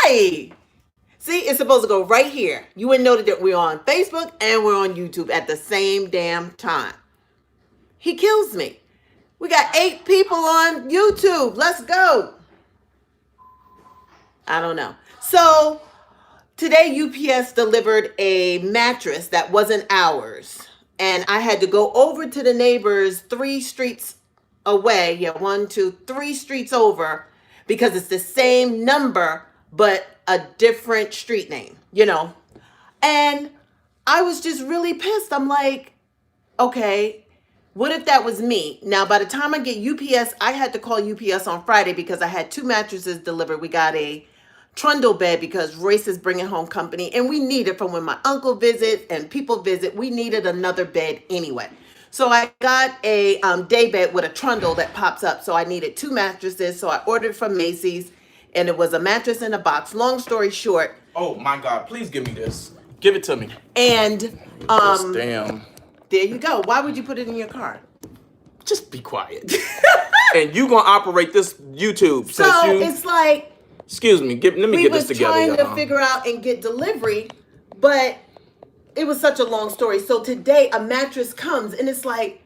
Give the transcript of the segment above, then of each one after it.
Why? See, it's supposed to go right here. You wouldn't know that we're on Facebook and we're on YouTube at the same damn time. He kills me. We got 8 people on YouTube. Let's go. I don't know. So today UPS delivered a mattress that wasn't ours. And I had to go over to the neighbors 3 streets away. Yeah, 1, 2, 3 streets over because it's the same number, but a different street name, And I was just really pissed. I'm like, okay, what if that was me? Now, by the time I get UPS, I had to call UPS on Friday because I had 2 mattresses delivered. We got a trundle bed because Royce is bringing home company, and we needed from when my uncle visits and people visit, we needed another bed anyway. So I got a day bed with a trundle that pops up. So I needed 2 mattresses. So I ordered from Macy's, and it was a mattress in a box. Long story short. Oh my God! Please give me this. Give it to me. And damn. There you go. Why would you put it in your car? Just be quiet. And you gonna operate this YouTube? So it's like. Excuse me. Let me get this together. We was trying to figure out and get delivery, but it was such a long story. So today a mattress comes, and it's like,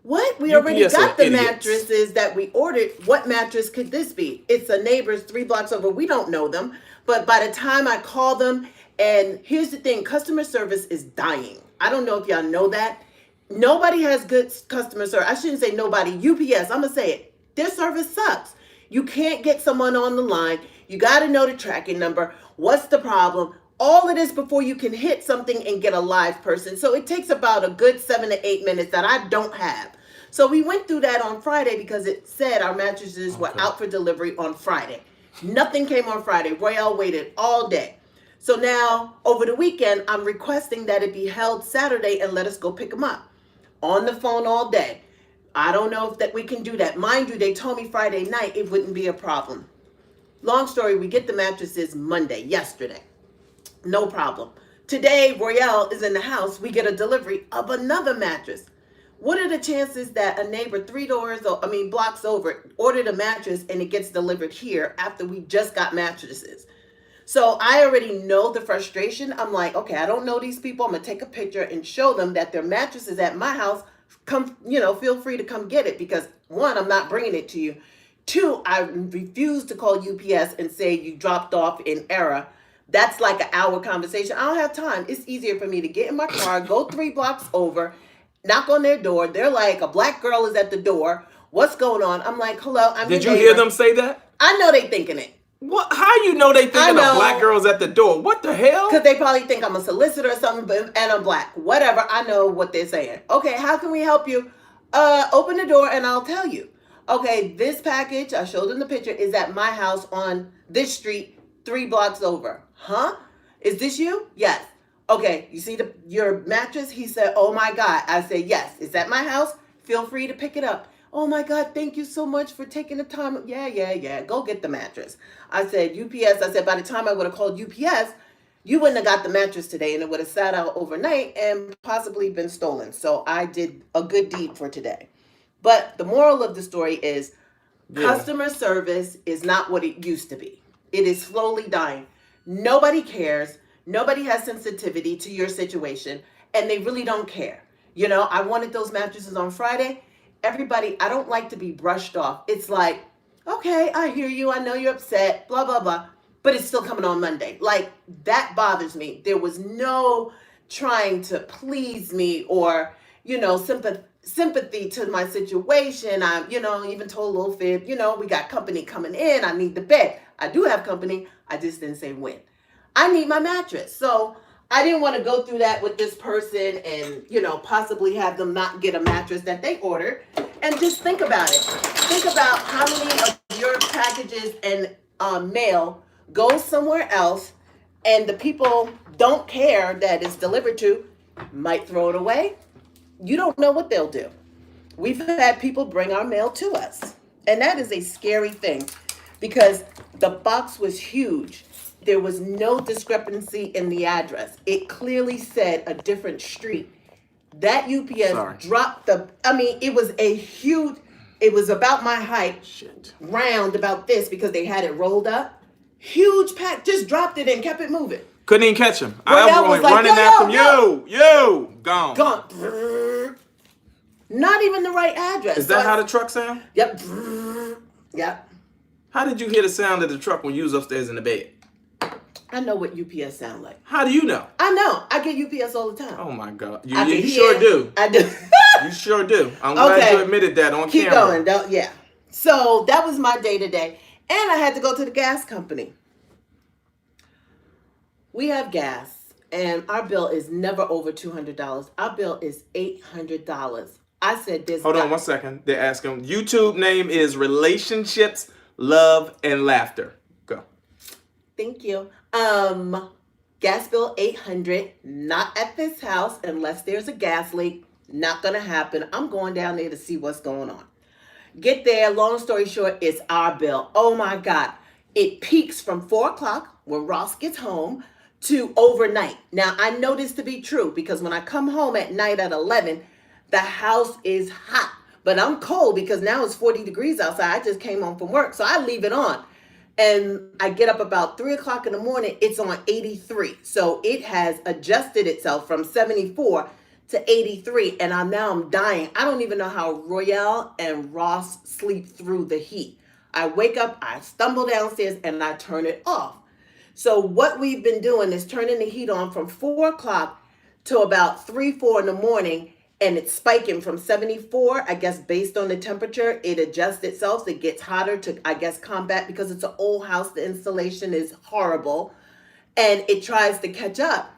what? We already got the mattresses that we ordered. What mattress could this be? It's a neighbor's 3 blocks over. We don't know them. But by the time I call them, and here's the thing, customer service is dying. I don't know if y'all know that. Nobody has good customer service. I shouldn't say nobody. UPS, I'm going to say it. Their service sucks. You can't get someone on the line. You got to know the tracking number. What's the problem? All of this before you can hit something and get a live person. So it takes about a good 7 to 8 minutes that I don't have. So we went through that on Friday because it said our mattresses were out for delivery on Friday. Nothing came on Friday. Royale waited all day. So now over the weekend, I'm requesting that it be held Saturday and let us go pick them up. On the phone all day. I don't know if that we can do that. Mind you, they told me Friday night it wouldn't be a problem. Long story, we get the mattresses Monday, yesterday. No problem. Today, Royale is in the house. We get a delivery of another mattress. What are the chances that a neighbor blocks over, ordered a mattress and it gets delivered here after we just got mattresses? So I already know the frustration. I'm like, okay, I don't know these people. I'm going to take a picture and show them that their mattress is at my house. Come, feel free to come get it because 1, I'm not bringing it to you. 2, I refuse to call UPS and say you dropped off in error. That's like an hour conversation. I don't have time. It's easier for me to get in my car, go 3 blocks over, knock on their door. They're like, a black girl is at the door. What's going on? I'm like, hello, I'm Did you hear them say that? I know they thinking it. What? How you know they thinking a black girl's at the door? What the hell? Because they probably think I'm a solicitor or something, and I'm black. Whatever. I know what they're saying. Okay, how can we help you? Open the door and I'll tell you. Okay, this package, I showed them the picture, is at my house on this street, 3 blocks over. Huh? Is this you? Yes. Okay, you see your mattress? He said, oh my God. I said, yes. It's at my house. Feel free to pick it up. Oh my God, thank you so much for taking the time. Yeah. Go get the mattress. I said, UPS, by the time I would have called UPS, you wouldn't have got the mattress today and it would have sat out overnight and possibly been stolen. So I did a good deed for today. But the moral of the story is customer service is not what it used to be. It is slowly dying. Nobody cares. Nobody has sensitivity to your situation and they really don't care. I wanted those mattresses on Friday. Everybody, I don't like to be brushed off. It's like, okay, I hear you. I know you're upset, blah, blah, blah. But it's still coming on Monday. Like, that bothers me. There was no trying to please me or, sympathy to my situation. I, even told a little fib, we got company coming in. I need the bed. I do have company. I just didn't say when. I need my mattress. So I didn't want to go through that with this person and, possibly have them not get a mattress that they ordered. And just think about it. Think about how many of your packages and mail goes somewhere else and the people don't care that it's delivered to, might throw it away. You don't know what they'll do. We've had people bring our mail to us. And that is a scary thing because the box was huge. There was no discrepancy in the address. It clearly said a different street. That UPS dropped it was a huge, it was about my height, round about this because they had it rolled up. Huge pack, just dropped it and kept it moving. Couldn't even catch him. Royale I was went like, running yo, after him. yo, Yo, gone. Gone. Not even the right address. Is that how the truck sound? Yep. Yep. How did you hear the sound of the truck when you was upstairs in the bed? I know what UPS sound like. How do you know? I know. I get UPS all the time. Oh my God. You I can sure hear. do. I do. You sure do. I'm glad you admitted that on Keep camera. going. Don't, yeah. So that was my day today. And I had to go to the gas company. We have gas, and our bill is never over $200. Our bill is $800. I said this. Hold on 1 second. They're asking. YouTube name is Relationships, Love, and Laughter. Go. Thank you. Gas bill $800. Not at this house unless there's a gas leak. Not gonna happen. I'm going down there to see what's going on. Get there. Long story short, it's our bill. Oh my God! It peaks from 4 o'clock when Ross gets home to overnight. Now I know this to be true because when I come home at night at 11, the house is hot, but I'm cold because now it's 40 degrees outside. I just came home from work, so I leave it on. And I get up about 3 o'clock in the morning, it's on 83. So it has adjusted itself from 74 to 83. And I'm dying. I don't even know how Royale and Ross sleep through the heat. I wake up, I stumble downstairs, and I turn it off. So what we've been doing is turning the heat on from 4 o'clock to about 3, 4 in the morning. And it's spiking from 74, I guess, based on the temperature. It adjusts itself. So it gets hotter to, I guess, combat because it's an old house. The installation is horrible. And it tries to catch up.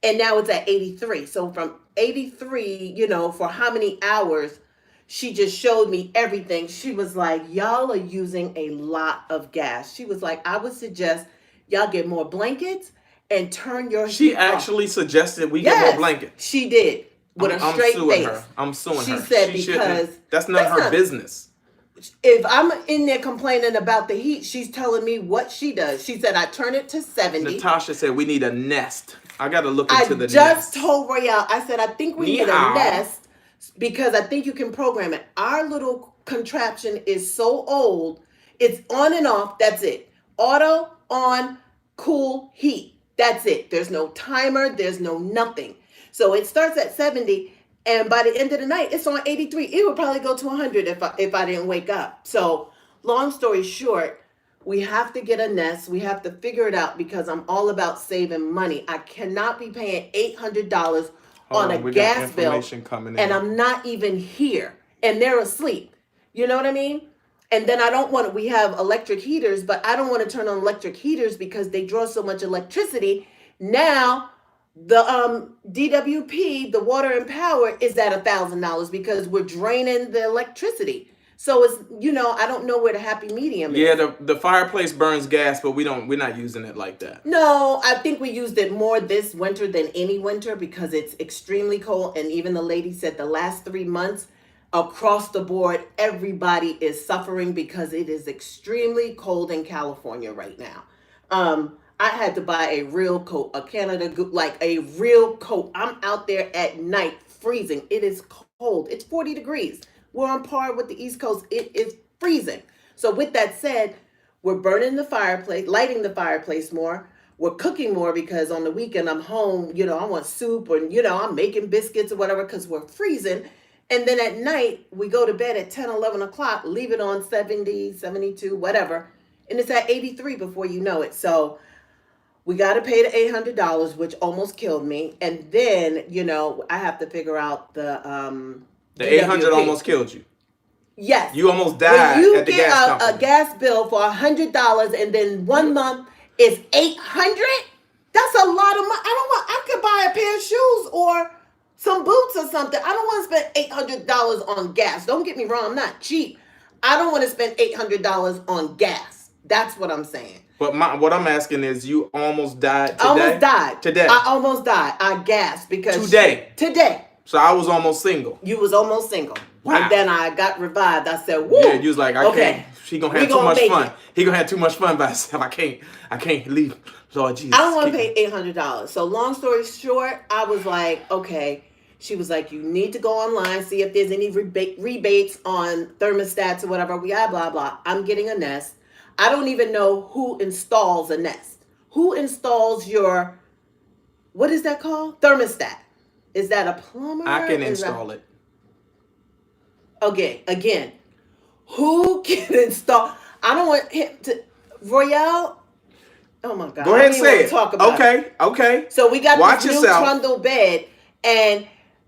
And now it's at 83. So from 83, for how many hours, she just showed me everything. She was like, y'all are using a lot of gas. She was like, I would suggest y'all get more blankets and turn your heat She off. actually suggested we get more blankets. She did. With a straight face. I'm suing her. She said because that's not her business. If I'm in there complaining about the heat, she's telling me what she does. She said I turn it to 70. Natasha said we need a nest. I got to look into the nest. I just told Royale, I said I think we need a nest because I think you can program it. Our little contraption is so old. It's on and off. That's it. Auto, on, cool, heat. That's it. There's no timer. There's no nothing. So it starts at 70, and by the end of the night, it's on 83. It would probably go to 100 if I didn't wake up. So long story short, we have to get a nest. We have to figure it out because I'm all about saving money. I cannot be paying $800 on a gas bill, and I'm not even here, and they're asleep. You know what I mean? And then I don't want we have electric heaters, but I don't want to turn on electric heaters because they draw so much electricity. Now, the DWP, the water and power, is at $1,000 because we're draining the electricity. So it's, I don't know where the happy medium is. Yeah, the fireplace burns gas, but we're not using it like that. No, I think we used it more this winter than any winter because it's extremely cold. And even the lady said the last 3 months across the board, everybody is suffering because it is extremely cold in California right now. I had to buy a real coat, a Canada, like a real coat. I'm out there at night freezing. It is cold. It's 40 degrees. We're on par with the East Coast. It is freezing. So with that said, we're burning the fireplace, lighting the fireplace more. We're cooking more because on the weekend I'm home, I want soup or, I'm making biscuits or whatever because we're freezing. And then at night, we go to bed at 10, 11 o'clock, leave it on 70, 72, whatever. And it's at 83 before you know it. So we got to pay the $800, which almost killed me. And then, I have to figure out the 800 almost killed you. Yes. You almost died at the gas company. A gas bill for $100 and then 1 month is $800? That's a lot of money. I could buy a pair of shoes or some boots or something. I don't want to spend $800 on gas. Don't get me wrong. I'm not cheap. I don't want to spend $800 on gas. That's what I'm saying. But what I'm asking is, you almost died today? Almost died. Today? I almost died. I gasped because... Today? So I was almost single. You was almost single. Wow. And then I got revived. I said, woo. Yeah, you was like, I can't. She gonna have too much fun. He gonna have too much fun by himself. I can't leave. Lord Jesus. I don't want to pay $800. So long story short, I was like, okay. She was like, you need to go online, see if there's any rebates on thermostats or whatever. Blah, blah, blah. I'm getting a Nest. I don't even know who installs a Nest. Who installs your, what is that called? Thermostat. Is that a plumber? I can install it. Okay, again, who can install? I don't want him to. Royale. Oh my God. Go ahead and say it. Talk about it. Okay. So we got Watch this yourself. new trundle bed, and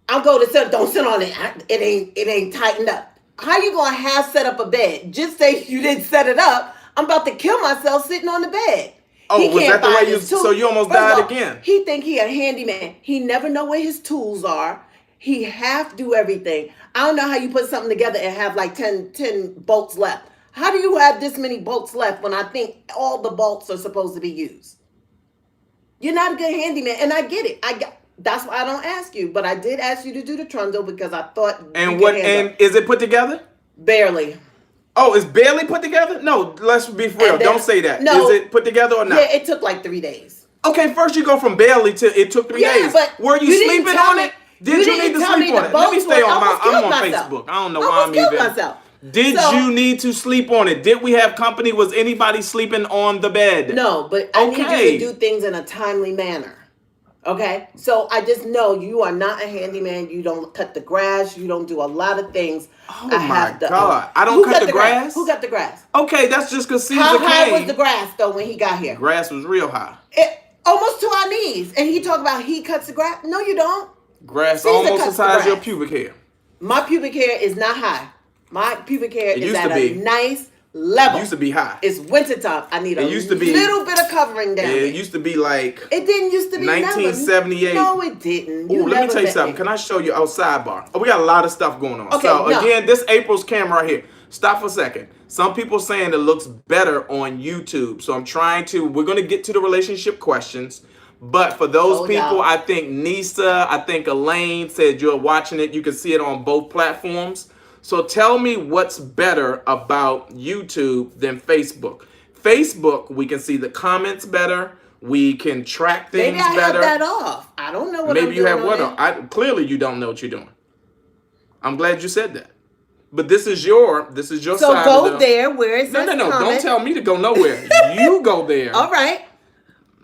I'll go to sit. Don't sit on it. It ain't tightened up. How you gonna have set up a bed? Just say you didn't set it up. I'm about to kill myself sitting on the bed. Oh, He was can't that the way find you? his tools. So you almost First of died all, again. He think he a handyman. He never know where his tools are. He have to do everything. I don't know how you put something together and have like 10 bolts left. How do you have this many bolts left when I think all the bolts are supposed to be used? You're not a good handyman, and I get it. That's why I don't ask you, but I did ask you to do the trundle because I thought. And what? And is it put together? Barely. Oh, it's barely put together? No, let's be for real. Don't say that. No, is it put together or not? Yeah, it took like 3 days. Okay, first you go from barely to it took 3 days. But were you sleeping on it? Did you need to sleep on it? Let me stay on my. I'm on Facebook. I don't know why I'm even. Myself. Did you need to sleep on it? Did we have company? Was anybody sleeping on the bed? No, but I need you to do things in a timely manner. Okay? So I just know you are not a handyman. You don't cut the grass. You don't do a lot of things. Oh my God. I don't cut the grass? Who cut the grass? Okay, that's just because Caesar How came. high was the grass, though, when he got here? Grass was real high. Almost to our knees. And he talk about he cuts the grass. No, you don't. Grass Caesar almost the size of your pubic hair. My pubic hair is not high. My pubic hair is at a nice level. It used to be high. It's wintertime. I need a little bit of covering down. It used to be like. It didn't used to be 1978. No, it didn't. Ooh, let me tell you something. Can I show you? Oh, sidebar. Oh, we got a lot of stuff going on. Okay, so again, this April's camera right here. Stop for a second. Some people saying it looks better on YouTube. So we're going to get to the relationship questions. But for those people, I think Nisa, I think Elaine said you're watching it. You can see it on both platforms. So tell me what's better about YouTube than Facebook. Facebook, we can see the comments better. We can track things better. Maybe I have that off. I don't know what I'm doing. Maybe you have what off. Clearly you don't know what you're doing. I'm glad you said that. But this is your side. So go there where it says No. Don't tell me to go nowhere. You go there. All right.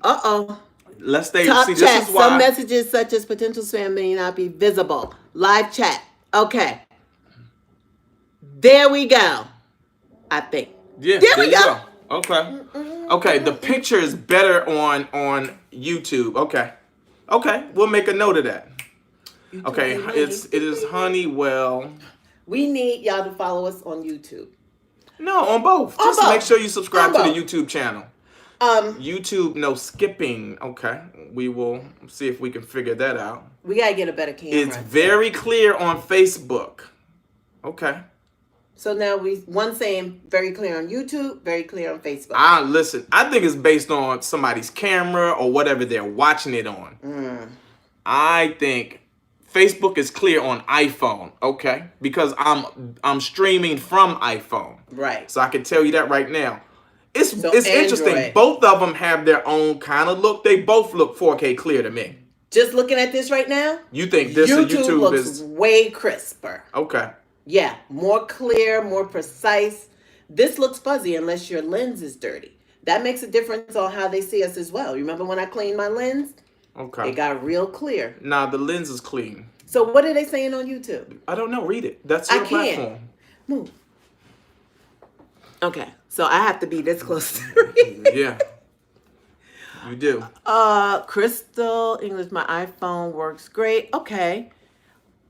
Uh-oh. Let's stay. Top see, chat. this is why. Some messages such as potential spam may not be visible. Live chat. Okay. There we go. I think. Yeah. There we go. Okay. Okay. The picture is better on YouTube. Okay. We'll make a note of that. Okay. It is Honeywell. We need y'all to follow us on YouTube. No, on both. Just make sure you subscribe to the YouTube channel. YouTube, no skipping. Okay. We will see if we can figure that out. We gotta get a better camera. It's very clear on Facebook. Okay. So now one saying very clear on YouTube, very clear on Facebook. Listen, I think it's based on somebody's camera or whatever they're watching it on. I think Facebook is clear on iPhone, okay? Because I'm streaming from iPhone. Right. So I can tell you that right now. It's interesting. Both of them have their own kind of look. They both look 4K clear to me. Just looking at this right now, you think this YouTube looks is way crisper. Okay. Yeah, more clear, more precise. This looks fuzzy unless your lens is dirty. That makes a difference on how they see us as well. You remember when I cleaned my lens? Okay. It got real clear. Nah, the lens is clean. So what are they saying on YouTube? I don't know. Read it. That's your platform. Move. Okay, so I have to be this close to read. Yeah. You do. Crystal English, my iPhone works great. Okay.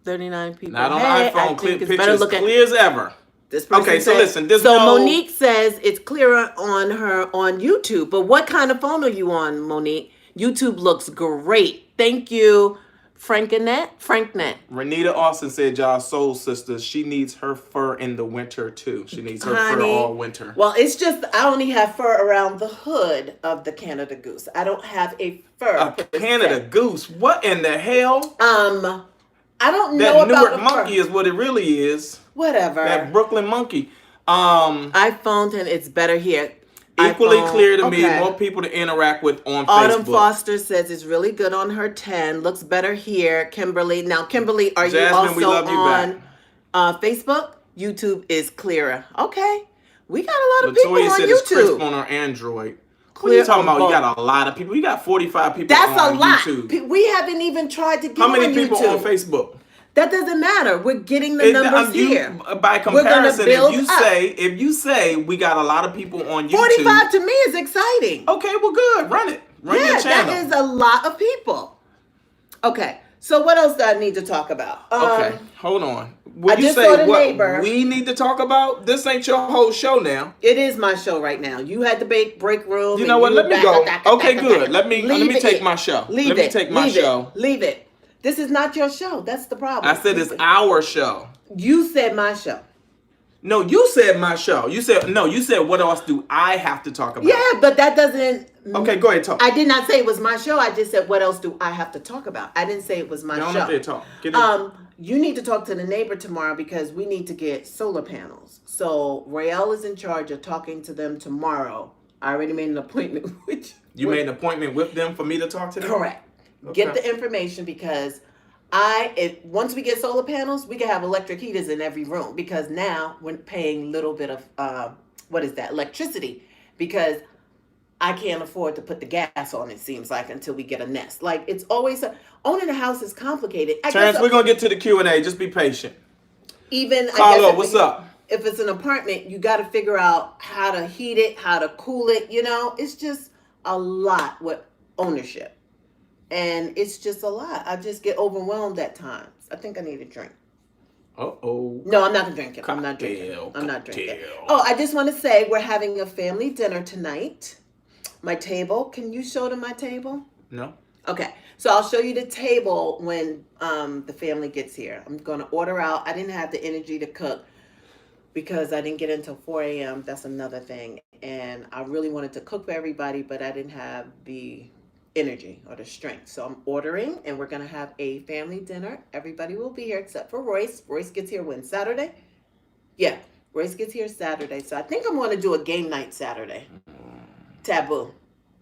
39 people. Not on iPhone. Pictures clear as ever. This person okay, so listen. Monique says it's clearer on her on YouTube. But what kind of phone are you on, Monique? YouTube looks great. Thank you, Franknet. Renita Austin said, y'all soul sisters. She needs her fur in the winter too. She needs her fur all winter. Well, it's just I only have fur around the hood of the Canada Goose. I don't have a fur. A Canada Goose? What in the hell? I don't know about that Newark monkey is what it really is. Whatever. That Brooklyn monkey. iPhone 10, it's better here. Equally clear to me. More people to interact with on Autumn Facebook. Foster says it's really good on her 10. Looks better here. Kimberly. Now, Kimberly, are Jasmine, you also on Facebook? YouTube is clearer. Okay. We got a lot of people Latoya on said it's crisp YouTube. on her Android. What are Clear you talking on about? both. You got a lot of people. You got 45 people That's on a lot. YouTube. We haven't even tried to get How on many people YouTube. on Facebook? That doesn't matter. We're getting the numbers here. By comparison, build if you say we got a lot of people on YouTube, 45 to me is exciting. Okay, well, good. Run it. Run your channel. That is a lot of people. Okay, so what else do I need to talk about? Okay, hold on. Would I you just say saw the what neighbor. we need to talk about? This ain't your whole show now. It is my show right now. You had the break room. You know what? Let me go. Okay, good. Let me take my show. Let me take my show. Leave it. This is not your show. That's the problem. I said it's our show. You said my show. No, you said my show. You said what else do I have to talk about? Yeah, but that doesn't. Okay, go ahead, talk. I did not say it was my show. I just said what else do I have to talk about. I didn't say it was my show. Up there, talk. Get in. You need to talk to the neighbor tomorrow because we need to get solar panels. So Royale is in charge of talking to them tomorrow. I already made an appointment with you. Made an appointment with them for me to talk to them? Correct. Okay. Get the information because once we get solar panels, we can have electric heaters in every room because now we're paying a little bit of electricity because I can't afford to put the gas on, it seems like, until we get a Nest. Like, it's always owning a house is complicated. Terrence, we're going to get to the Q&A. Just be patient. Carlo, what's up? If it's an apartment, you got to figure out how to heat it, how to cool it. It's just a lot with ownership. And it's just a lot. I just get overwhelmed at times. I think I need a drink. Uh-oh. No, I'm not going to drink it. I'm not drinking. Oh, I just want to say we're having a family dinner tonight. My table. Can you show them my table? No. Okay. So I'll show you the table when the family gets here. I'm going to order out. I didn't have the energy to cook because I didn't get until 4 a.m. That's another thing. And I really wanted to cook for everybody, but I didn't have the energy or the strength. So I'm ordering and we're going to have a family dinner. Everybody will be here except for Royce. Royce gets here when? Saturday? Yeah. Royce gets here Saturday. So I think I'm going to do a game night Saturday. Taboo.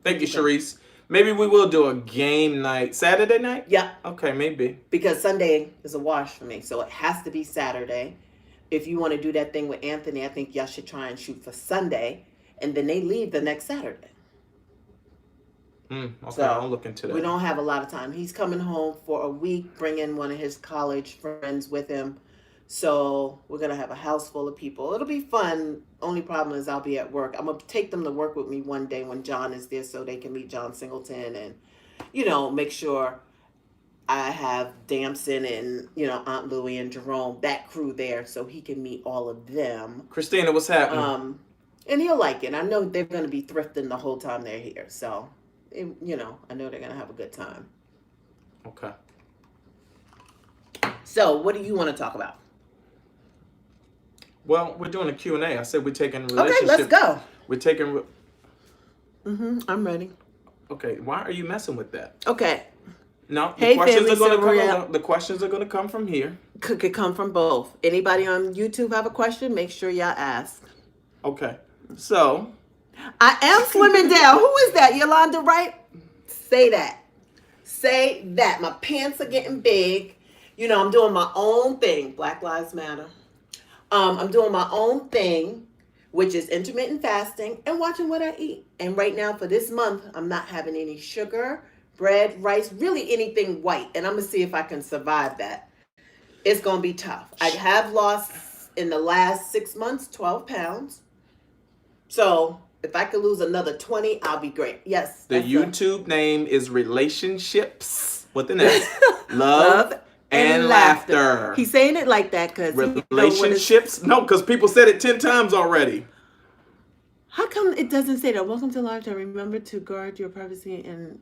Thank you, Sharice. Maybe we will do a game night. Saturday night? Yeah. Okay, maybe. Because Sunday is a wash for me. So it has to be Saturday. If you want to do that thing with Anthony, I think y'all should try and shoot for Sunday. And then they leave the next Saturday. Okay, so I'll look into that. We don't have a lot of time. He's coming home for a week, bringing one of his college friends with him. So we're going to have a house full of people. It'll be fun. Only problem is I'll be at work. I'm going to take them to work with me one day when John is there so they can meet John Singleton and, make sure I have Damson and, Aunt Louie and Jerome, that crew there so he can meet all of them. Christina, what's happening? And he'll like it. I know they're going to be thrifting the whole time they're here. So, I know they're going to have a good time. Okay. So what do you want to talk about? Well, we're doing a Q&A. I said we're taking relationship. Okay, let's go. We're taking... I'm ready. Okay, why are you messing with that? Okay. No, the questions are going to come from here. Could come from both. Anybody on YouTube have a question? Make sure y'all ask. Okay. So... I am slimming down. Who is that? Yolanda Wright? Say that. Say that. My pants are getting big. I'm doing my own thing. Black Lives Matter. I'm doing my own thing, which is intermittent fasting and watching what I eat. And right now for this month, I'm not having any sugar, bread, rice, really anything white. And I'm going to see if I can survive that. It's going to be tough. I have lost in the last 6 months, 12 pounds. So if I could lose another 20, I'll be great. Yes. The YouTube name is Relationships with an S. Love and laughter. He's saying it like that because relationships. No, because people said it 10 times already. How come it doesn't say that? Welcome to Lifetime. Remember to guard your privacy and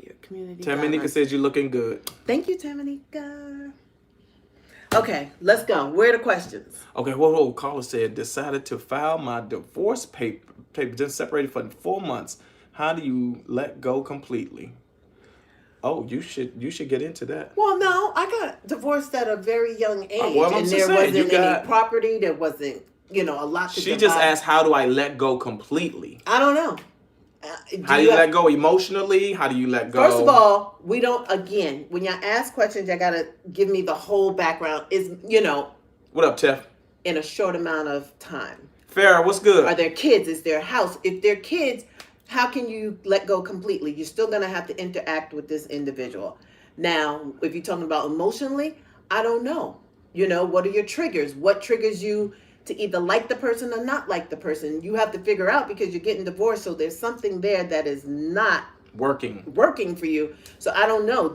your community. Tamanika says you're looking good. Thank you, Tamanika. Okay, let's go. Where are the questions? Okay, whoa. Caller said decided to file my divorce paper. Just separated for 4 months. How do you let go completely? Oh, you should get into that. Well, no, I got divorced at a very young age, and there wasn't any property. There wasn't, a lot to She just asked, how do I let go completely? I don't know. How do you let go emotionally? How do you let go? First of all, we don't, again, when y'all ask questions, y'all got to give me the whole background. What up, Tiff? In a short amount of time. Farrah, what's good? Are there kids? Is there a house? If they're kids, how can you let go completely? You're still going to have to interact with this individual. Now, if you're talking about emotionally, I don't know. What are your triggers? What triggers you to either like the person or not like the person? You have to figure out, because you're getting divorced. So there's something there that is not working for you. So I don't know.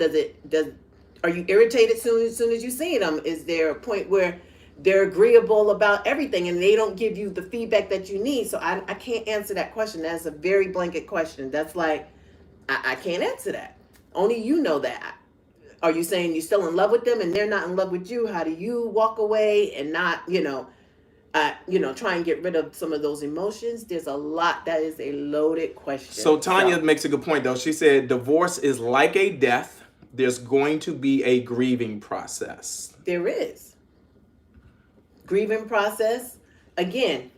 Are you irritated soon as you see them? Is there a point where they're agreeable about everything and they don't give you the feedback that you need? So I can't answer that question. That's a very blanket question. That's like, I can't answer that. Only you know that. Are you saying you're still in love with them and they're not in love with you? How do you walk away and not, try and get rid of some of those emotions? There's a lot. That is a loaded question. So Tanya makes a good point, though. She said divorce is like a death. There's going to be a grieving process. There is. Grieving process. Again,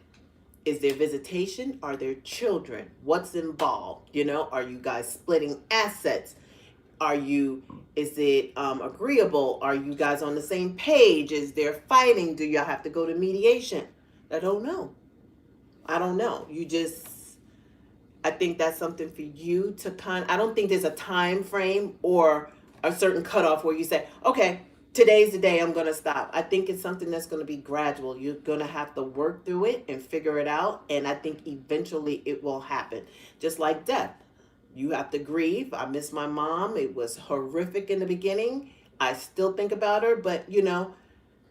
is there visitation? Are there children? What's involved? Are you guys splitting assets? Is it agreeable? Are you guys on the same page? Is there fighting? Do y'all have to go to mediation? I don't know. I think that's something for you to I don't think there's a time frame or a certain cutoff where you say, okay, today's the day I'm going to stop. I think it's something that's going to be gradual. You're going to have to work through it and figure it out. And I think eventually it will happen. Just like death. You have to grieve. I miss my mom. It was horrific in the beginning. I still think about her, but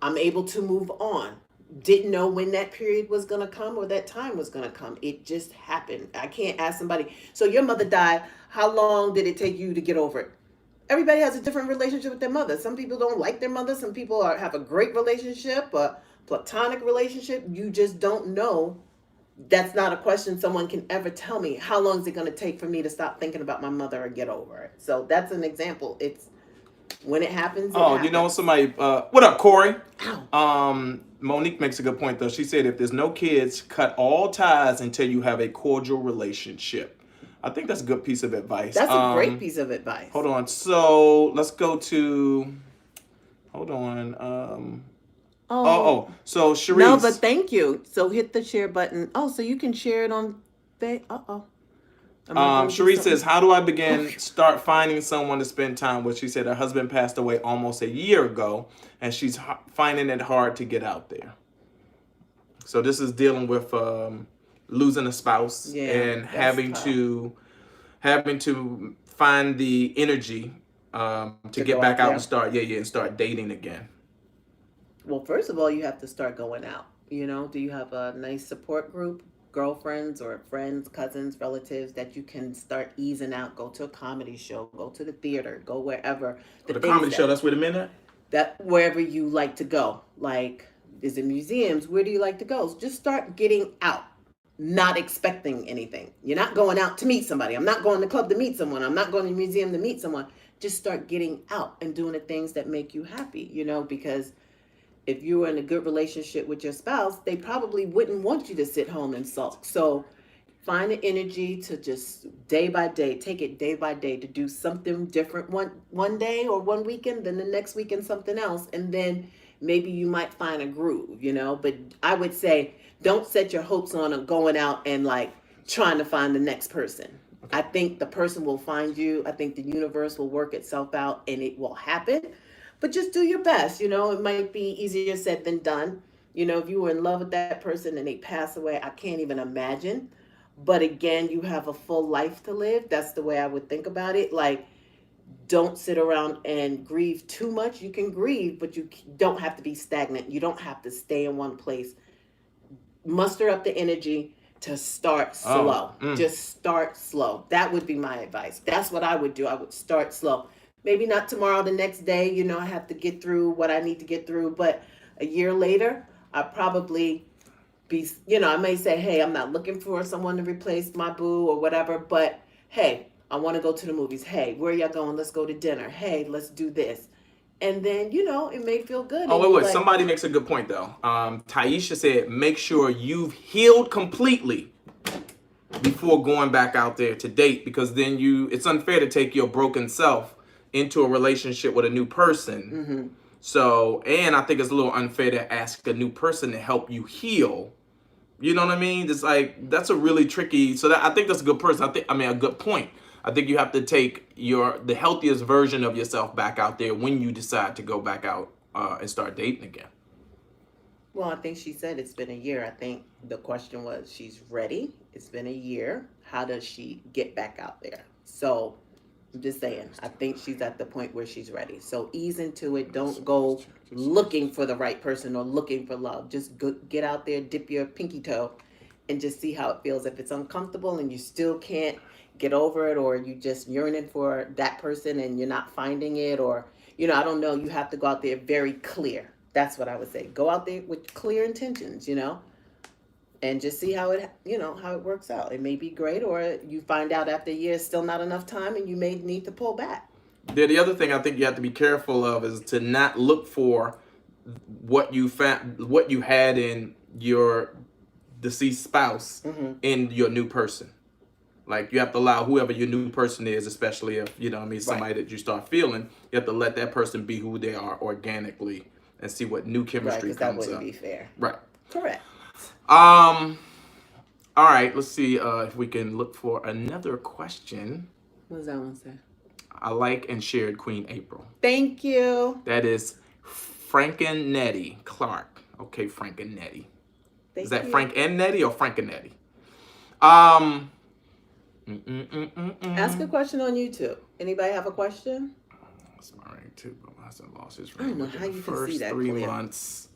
I'm able to move on. Didn't know when that period was going to come or that time was going to come. It just happened. I can't ask somebody, so your mother died. How long did it take you to get over it? Everybody has a different relationship with their mother. Some people don't like their mother. Some people have a great relationship, a platonic relationship. You just don't know. That's not a question someone can ever tell me. How long is it going to take for me to stop thinking about my mother or get over it? So that's an example. It's when it happens. Somebody. What up, Corey? Monique makes a good point, though. She said if there's no kids, cut all ties until you have a cordial relationship. I think that's a good piece of advice. That's a great piece of advice. Hold on. So let's go to. Hold on. So Sharice. No, but thank you. So hit the share button. Oh, so you can share it on. Sharice says, how do I start finding someone to spend time with? She said her husband passed away almost a year ago, and she's finding it hard to get out there. So this is dealing with losing a spouse and having to find the energy to get back out and start dating again. Well, first of all, you have to start going out. Do you have a nice support group, girlfriends or friends, cousins, relatives that you can start easing out? Go to a comedy show, go to the theater, go wherever. The comedy show, that's where the men at? That wherever you like to go. Like, is it museums? Where do you like to go? Just start getting out, not expecting anything. You're not going out to meet somebody. I'm not going to the club to meet someone. I'm not going to the museum to meet someone. Just start getting out and doing the things that make you happy, because if you were in a good relationship with your spouse, they probably wouldn't want you to sit home and sulk. So find the energy to just day by day, take it day by day to do something different one day or one weekend, then the next weekend something else. And then maybe you might find a groove, But I would say don't set your hopes on going out and like trying to find the next person. Okay. I think the person will find you. I think the universe will work itself out and it will happen. But just do your best, It might be easier said than done. If you were in love with that person and they pass away, I can't even imagine. But again, you have a full life to live. That's the way I would think about it. Like, don't sit around and grieve too much. You can grieve, but you don't have to be stagnant. You don't have to stay in one place. Muster up the energy to start slow. Just start slow. That would be my advice. That's what I would do. I would start slow. Maybe not tomorrow, the next day, I have to get through what I need to get through. But a year later, I probably be, I may say, hey, I'm not looking for someone to replace my boo or whatever. But, hey, I want to go to the movies. Hey, where y'all going? Let's go to dinner. Hey, let's do this. And then, it may feel good. Oh, wait. Somebody makes a good point, though. Taisha said, make sure you've healed completely before going back out there to date. Because then it's unfair to take your broken self into a relationship with a new person. So, and I think it's a little unfair to ask a new person to help you heal You know what I mean? It's like, that's a really tricky. So I think that's a good person. A good point. I think you have to take the healthiest version of yourself back out there when you decide to go back out and start dating again. Well, I think she said it's been a year. I think the question was she's ready. It's been a year. How does she get back out there? So I'm just saying, I think she's at the point where she's ready. So ease into it. Don't go looking for the right person or looking for love. Just get out there, dip your pinky toe, and just see how it feels. If it's uncomfortable and you still can't get over it, or you just yearning for that person and you're not finding it, or, I don't know, you have to go out there very clear. That's what I would say. Go out there with clear intentions, and just see how it works out. It may be great, or you find out after a year it's still not enough time and you may need to pull back. The other thing I think you have to be careful of is to not look for what you had in your deceased spouse in your new person. Like, you have to allow whoever your new person is, especially if, somebody that you start feeling, you have to let that person be who they are organically and see what new chemistry comes up. That wouldn't be fair. Right. Correct. All right, let's see if we can look for another question. What does that one say? I like and shared Queen April. Thank you. That is Frankenetti Clark. Okay, Frankenetti. Is that Frank and Nettie or Frankenetti? Ask a question on YouTube. Anybody have a question? That's my ring too, but my husband lost his I don't ring know within how the you can first see that 3 clear. months.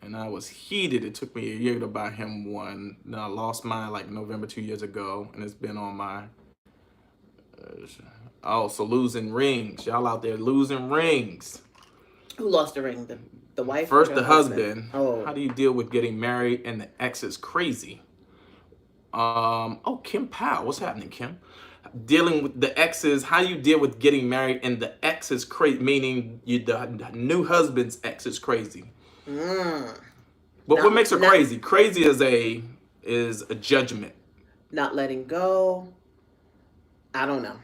And I was heated. It took me a year to buy him one. Then I lost mine like November 2 years ago, and it's been on my. So losing rings. Y'all out there losing rings. Who lost the ring? The wife? First, or the husband. Oh. How do you deal with getting married and the ex is crazy? Kim Powell. What's happening, Kim? Dealing with the exes. How do you deal with getting married and the ex is crazy? Meaning the new husband's ex is crazy. But what makes her crazy? Crazy is a judgment. Not letting go. I don't know.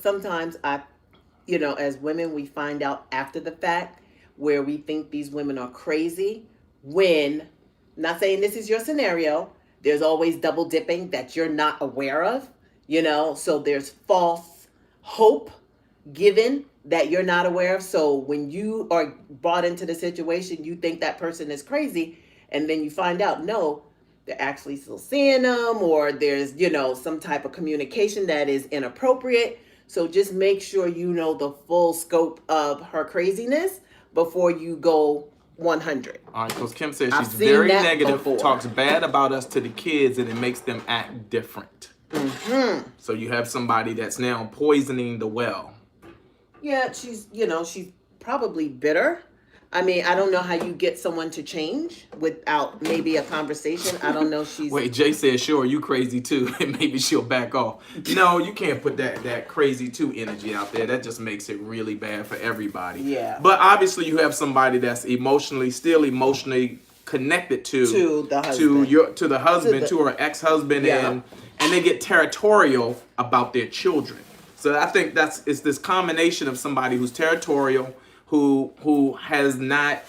Sometimes as women, we find out after the fact where we think these women are crazy when, not saying this is your scenario, there's always double dipping that you're not aware of, so there's false hope given that you're not aware of. So when you are brought into the situation, you think that person is crazy, and then you find out, no, they're actually still seeing them, or there's, some type of communication that is inappropriate. So just make sure you know the full scope of her craziness before you go 100. All right, because Kim says she's very negative, talks bad about us to the kids, and it makes them act different. So you have somebody that's now poisoning the well. Yeah, she's probably bitter. I mean, I don't know how you get someone to change without maybe a conversation. I don't know. Wait, Jay said, sure, you crazy too, and maybe she'll back off. No, you can't put that crazy too energy out there. That just makes it really bad for everybody. Yeah. But obviously, you have somebody that's still emotionally connected to the husband, to her ex-husband, and they get territorial about their children. So I think it's this combination of somebody who's territorial, who has not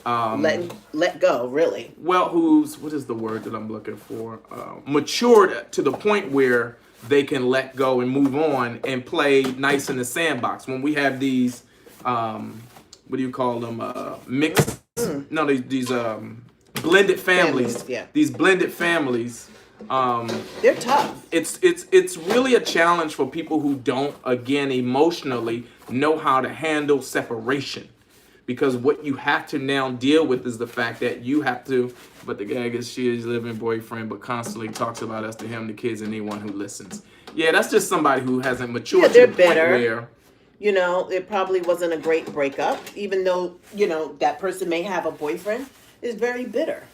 let go, really. Well, what is the word that I'm looking for? Matured to the point where they can let go and move on and play nice in the sandbox. When we have these, what do you call them? Mixed? No, these blended families. Yeah. These blended families. They're tough. It's really a challenge for people who don't, again, emotionally know how to handle separation, because what you have to now deal with is the fact that you have to. But the gag is she is living boyfriend, but constantly talks about us to him, the kids, and anyone who listens. Yeah, that's just somebody who hasn't matured to the point where. It probably wasn't a great breakup, even though that person may have a boyfriend. Is very bitter.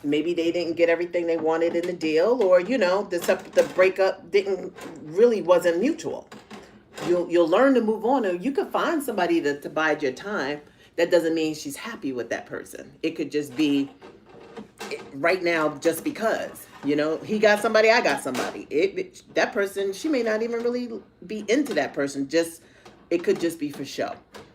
Maybe they didn't get everything they wanted in the deal, or the breakup wasn't mutual. You'll learn to move on, or you could find somebody to bide your time. That doesn't mean she's happy with that person. It could just be right now, just because he got somebody, I got somebody. That person, she may not even really be into that person. It could just be for show.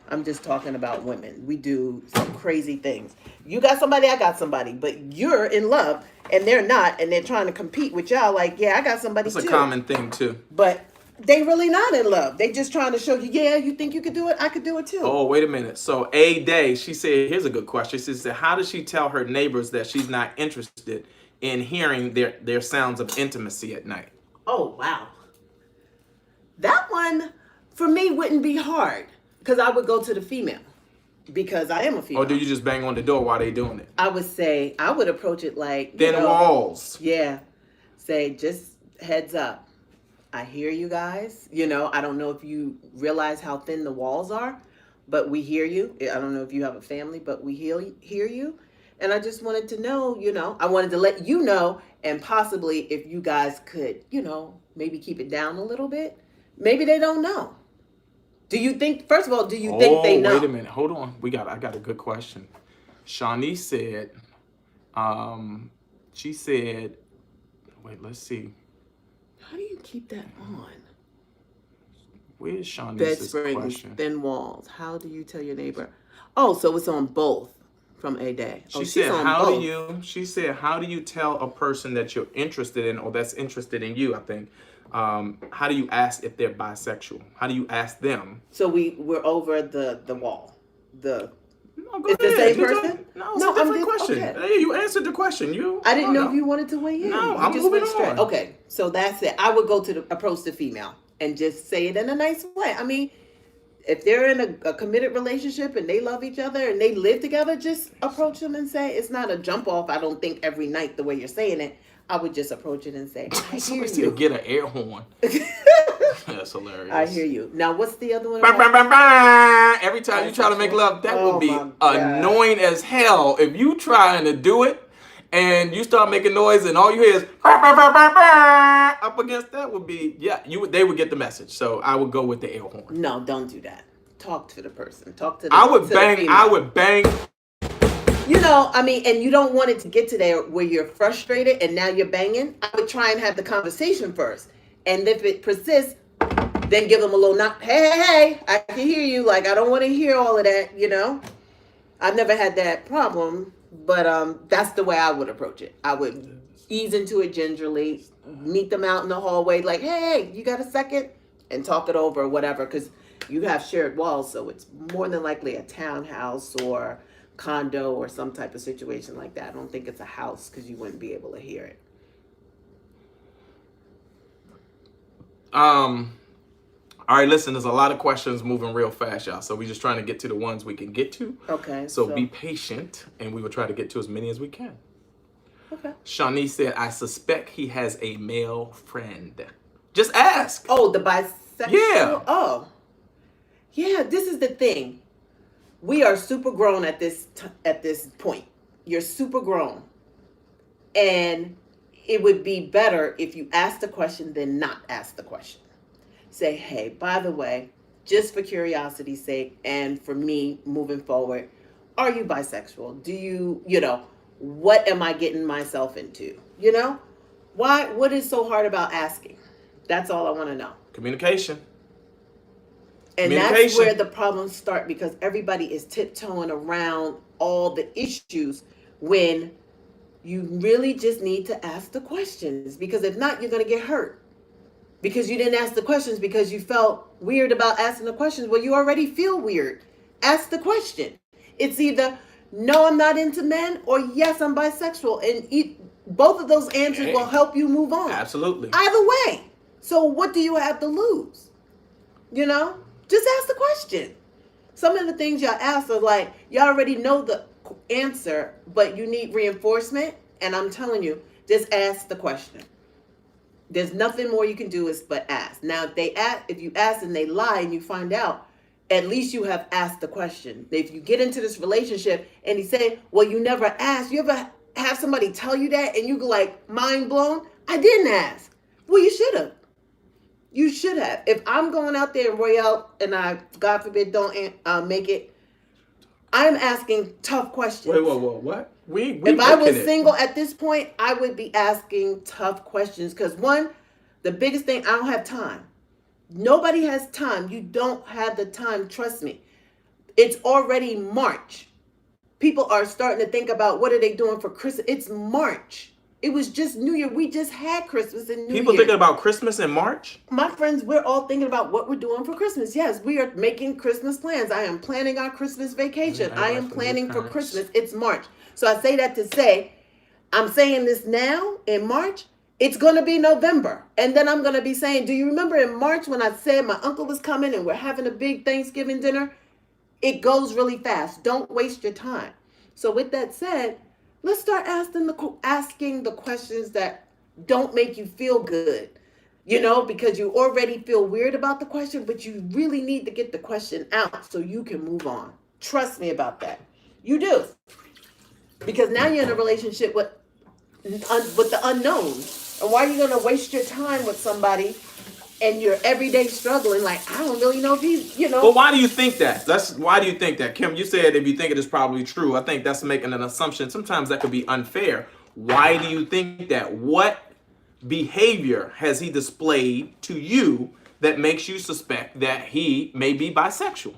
I'm just talking about women. We do some crazy things. You got somebody, I got somebody, but you're in love and they're not, and they're trying to compete with y'all. Like, yeah, I got somebody That's too. a common thing too. But they really not in love. They just trying to show you, yeah, you think you could do it? I could do it too. Oh, wait a minute. So A Day, she said, here's a good question. She said, how does she tell her neighbors that she's not interested in hearing their sounds of intimacy at night? Oh, wow. That one, for me, wouldn't be hard. Because I would go to the female. Because I am a female. Or do you just bang on the door while they doing it? I would say, I would approach it like... Thin walls. Yeah. Say, just heads up. I hear you guys. I don't know if you realize how thin the walls are, but we hear you. I don't know if you have a family, but we hear you. And I just wanted to know, I wanted to let you know, and possibly if you guys could, maybe keep it down a little bit. Maybe they don't know. Do you think, first of all, do you think they know? Wait a minute. Hold on. I got a good question. Shawnee said, she said, wait, let's see. How do you keep that on? Where's Shawnee's Bed springs, question? thin walls. How do you tell your neighbor? Oh, so it's on both from A Day. She said, how do you tell a person that you're interested in or that's interested in you, I think? How do you ask if they're bisexual? How do you ask them? So we're over the wall. No, go it's ahead. the same person? No, it's a different question. Okay. Hey, you answered the question. I didn't know if you wanted to weigh in. No, I'm moving on. Okay, so that's it. I would go to approach the female and just say it in a nice way. I mean, if they're in a committed relationship and they love each other and they live together, just approach them and say, it's not a jump off, I don't think, every night the way you're saying it. I would just approach it and say, I hear you. Get an air horn. That's hilarious. I hear you. Now, what's the other one? Every time you try to make love, that would be annoying as hell. If you trying to do it and you start making noise and all you hear is up against that would be, they would get the message. So I would go with the air horn. No, don't do that. Talk to the person. I would bang. And you don't want it to get to there where you're frustrated and now you're banging. I would try and have the conversation first. And if it persists, then give them a little knock. Hey, I can hear you. Like, I don't want to hear all of that, I've never had that problem, but that's the way I would approach it. I would ease into it gingerly, meet them out in the hallway, like, hey, you got a second? And talk it over or whatever, because you have shared walls, so it's more than likely a townhouse or condo or some type of situation like that. I don't think it's a house because you wouldn't be able to hear it. All right, listen, there's a lot of questions moving real fast, y'all. So we're just trying to get to the ones we can get to. Okay. So be patient, and we will try to get to as many as we can. Okay. Shawnee said, I suspect he has a male friend. Just ask. Oh, the bisexual? Yeah. Oh. Yeah, this is the thing. We are super grown at this point. You're super grown. And it would be better if you ask the question than not ask the question. Say, hey, by the way, just for curiosity's sake and for me moving forward, are you bisexual? Do you, what am I getting myself into? What is so hard about asking? That's all I want to know. Communication. And that's where the problems start, because everybody is tiptoeing around all the issues when you really just need to ask the questions. Because if not, you're going to get hurt. Because you didn't ask the questions because you felt weird about asking the questions. Well, you already feel weird. Ask the question. It's either, no, I'm not into men, or yes, I'm bisexual. And both of those answers will help you move on. Absolutely. Either way. So what do you have to lose? Just ask the question. Some of the things y'all ask are like, y'all already know the answer, but you need reinforcement. And I'm telling you, just ask the question. There's nothing more you can do but ask. Now, if you ask and they lie and you find out, at least you have asked the question. If you get into this relationship and he say, well, you never asked, you ever have somebody tell you that and you go like, mind blown? I didn't ask. Well, you should have. You should have. If I'm going out there in Royale and I, God forbid, don't make it, I'm asking tough questions. Wait, what? If I was single at this point, I would be asking tough questions. Because one, the biggest thing, I don't have time. Nobody has time. You don't have the time. Trust me. It's already March. People are starting to think about what are they doing for Christmas. It's March. It was just New Year. We just had Christmas and New Year. People thinking about Christmas in March? My friends, we're all thinking about what we're doing for Christmas. Yes, we are making Christmas plans. I am planning our Christmas vacation. I am planning for Christmas. It's March. So I say that to say, I'm saying this now in March. It's going to be November. And then I'm going to be saying, do you remember in March when I said my uncle was coming and we're having a big Thanksgiving dinner? It goes really fast. Don't waste your time. So with that said, let's start asking the questions that don't make you feel good. You know, because you already feel weird about the question, but you really need to get the question out so you can move on. Trust me about that. You do. Because now you're in a relationship with the unknown. And why are you going to waste your time with somebody and you're every day struggling? Like, I don't really know if he's, you know. Well, why do you think that? Why do you think that? Kim, you said if you think it is probably true. I think that's making an assumption. Sometimes that could be unfair. Why do you think that? What behavior has he displayed to you that makes you suspect that he may be bisexual?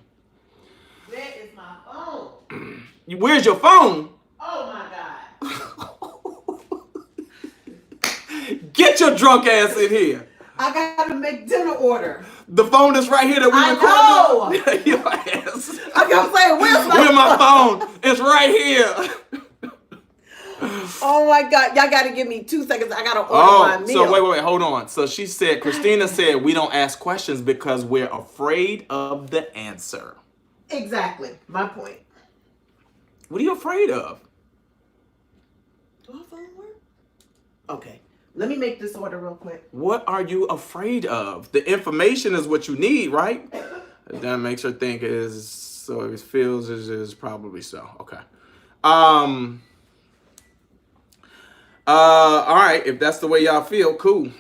Where is my phone? Where's your phone? Oh my God. Get your drunk ass in here. I gotta make dinner order. The phone is right here that we recorded. Your ass. I kept saying, where's my phone? It's right here. Oh my God. Y'all gotta give me 2 seconds. I gotta order my meal. So wait, hold on. So Christina said we don't ask questions because we're afraid of the answer. Exactly. My point. What are you afraid of? Do my phone work? Okay. Let me make this order real quick. What are you afraid of? The information is what you need, right? That makes her think it is, so if it feels it is probably so. Okay. All right, if that's the way y'all feel, cool.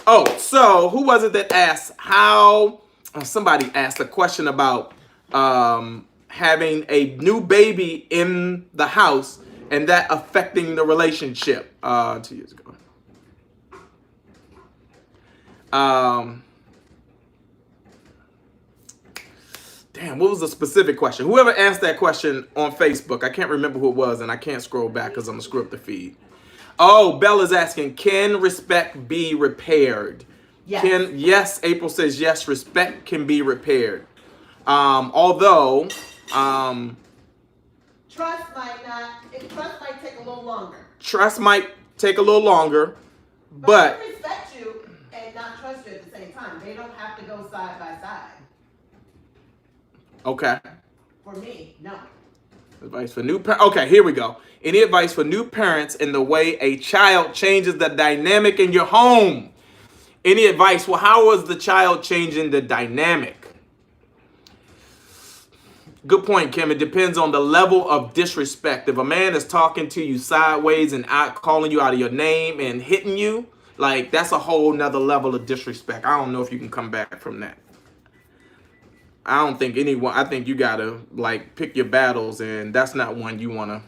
Oh, so who was it that asked how somebody asked a question about having a new baby in the house and that affecting the relationship 2 years ago. Damn, what was the specific question? Whoever asked that question on Facebook, I can't remember who it was, and I can't scroll back because I'm gonna screw up the feed. Oh, Bella's asking, can respect be repaired? Yes. Yes, April says yes, respect can be repaired. Although trust might take a little longer. Trust might take a little longer, but I can respect you and not trust you at the same time. They don't have to go side by side. Okay. For me, no. Advice for new parents. Okay, here we go. Any advice for new parents in the way a child changes the dynamic in your home? Any advice? Well, how was the child changing the dynamic? Good point, Kim. It depends on the level of disrespect. If a man is talking to you sideways and calling you out of your name and hitting you, like, that's a whole nother level of disrespect. I don't know if you can come back from that. I don't think anyone, I think you gotta like pick your battles, and that's not one you wanna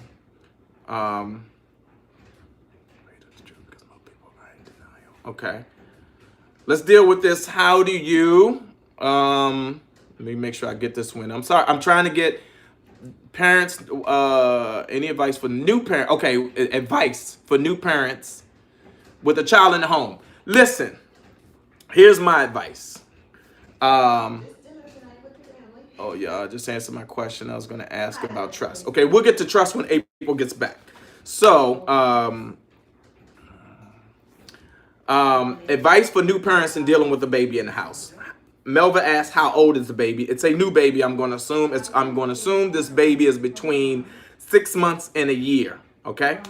okay. Let's deal with this. How do you let me make sure I get this one. I'm sorry, I'm trying to get parents any advice for new parents. Okay, advice for new parents with a child in the home. Listen, here's my advice. Oh, yeah, just answer my question. I was going to ask about trust. Okay, we'll get to trust when April gets back. So, advice for new parents in dealing with a baby in the house. Melva asked, how old is the baby? It's a new baby. I'm going to assume this baby is between 6 months and a year. Okay.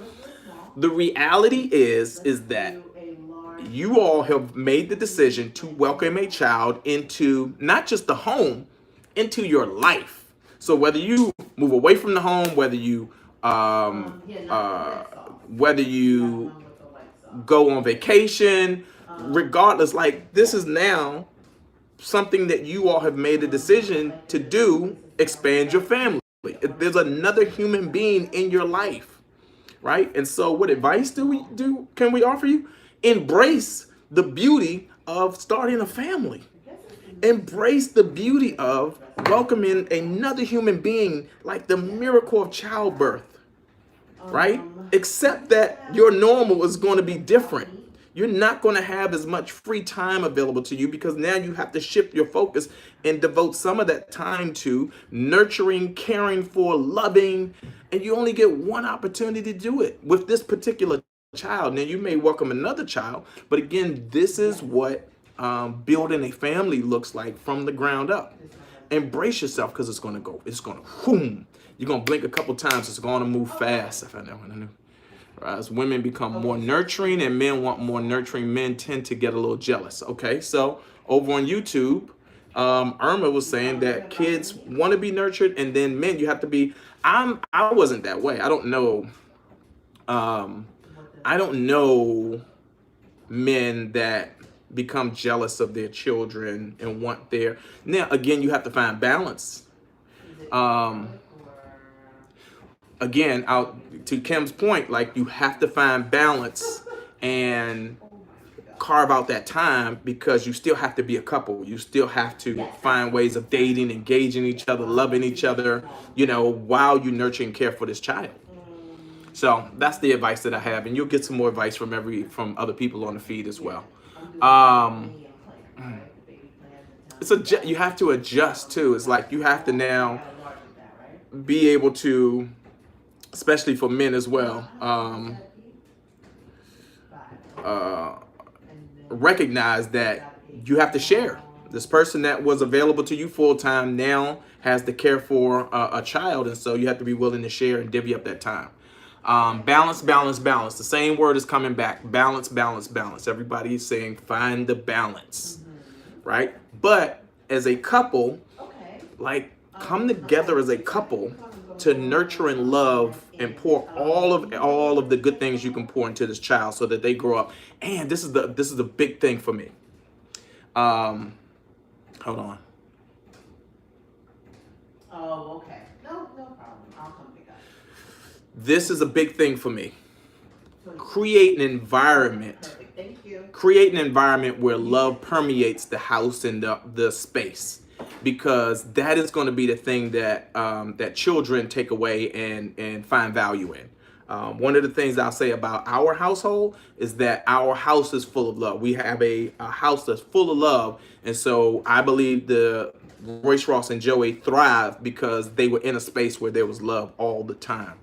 The reality is that you all have made the decision to welcome a child into not just the home, into your life. So whether you move away from the home, whether you go on vacation, regardless, like, this is now something that you all have made a decision to do, expand your family. There's another human being in your life, right? And so what advice can we offer you? Embrace the beauty of starting a family. Embrace the beauty of welcoming another human being, like the miracle of childbirth, right? Accept that your normal is going to be different. You're not going to have as much free time available to you because now you have to shift your focus and devote some of that time to nurturing, caring for, loving, and you only get one opportunity to do it with this particular child. Now you may welcome another child, but again, this is what building a family looks like from the ground up. Embrace yourself because it's going to boom. You're going to blink a couple times. It's going to move fast. If I knew. As women become more nurturing and men want more nurturing, men tend to get a little jealous. Okay, so over on YouTube, Irma was saying that kids want to be nurtured, and then men, you have to be. I wasn't that way. I don't know. I don't know men that become jealous of their children and want their. Now again, you have to find balance. Again, out to Kim's point, like you have to find balance and carve out that time because you still have to be a couple. You still have to find ways of dating, engaging each other, loving each other, while you nurture and care for this child. So that's the advice that I have, and you'll get some more advice from other people on the feed as well. You have to adjust too. It's like you have to now be able to, especially for men as well, recognize that you have to share. This person that was available to you full time now has to care for a child, and so you have to be willing to share and divvy up that time. Balance, balance, balance. The same word is coming back. Balance, balance, balance. Everybody is saying find the balance, right? But as a couple, come together as a couple to nurture and love and pour all of the good things you can pour into this child so that they grow up. And this is the big thing for me. Hold on. Oh, okay. No problem. I'll come pick up. This is a big thing for me. Create an environment. Perfect. Thank you. Create an environment where love permeates the house and the space, because that is going to be the thing that that children take away and find value in. One of the things I'll say about our household is that our house is full of love. We have a house that's full of love, and so I believe the Royce, Ross, and Joey thrived because they were in a space where there was love all the time.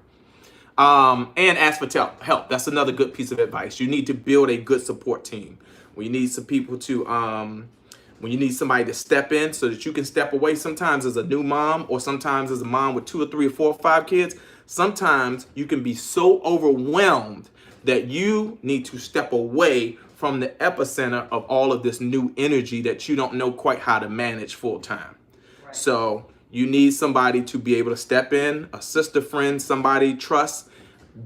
And ask for help. That's another good piece of advice. You need to build a good support team. We need some people to, when you need somebody to step in so that you can step away, sometimes as a new mom or sometimes as a mom with 2 or 3 or 4 or 5 kids, sometimes you can be so overwhelmed that you need to step away from the epicenter of all of this new energy that you don't know quite how to manage full time. Right. So you need somebody to be able to step in, a sister, friend, somebody trust.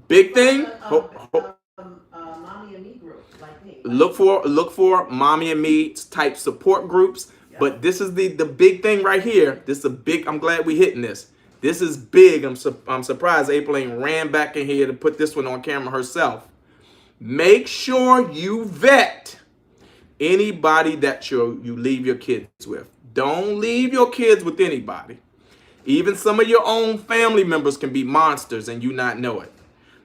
Big thing. Mommy and me group, like me. Look for mommy and me type support groups. Yeah. But this is the big thing right here. This is a big. I'm glad we hitting this. This is big. I'm surprised April ain't ran back in here to put this one on camera herself. Make sure you vet anybody that you leave your kids with. Don't leave your kids with anybody. Even some of your own family members can be monsters and you not know it.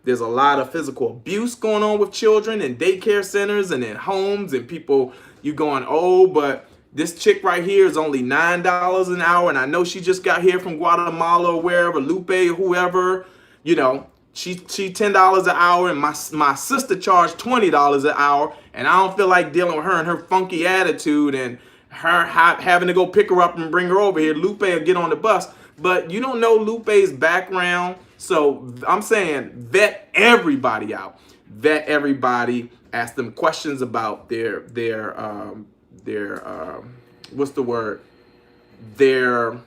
There's a lot of physical abuse going on with children in daycare centers and in homes, and people, you going, oh, but this chick right here is only $9 an hour, and I know she just got here from Guatemala or wherever, Lupe or whoever, she $10 an hour, and my sister charged $20 an hour, and I don't feel like dealing with her and her funky attitude and her having to go pick her up and bring her over here. Lupe will get on the bus, but you don't know Lupe's background. So I'm saying vet everybody out. Vet everybody. Ask them questions about their what's the word? Their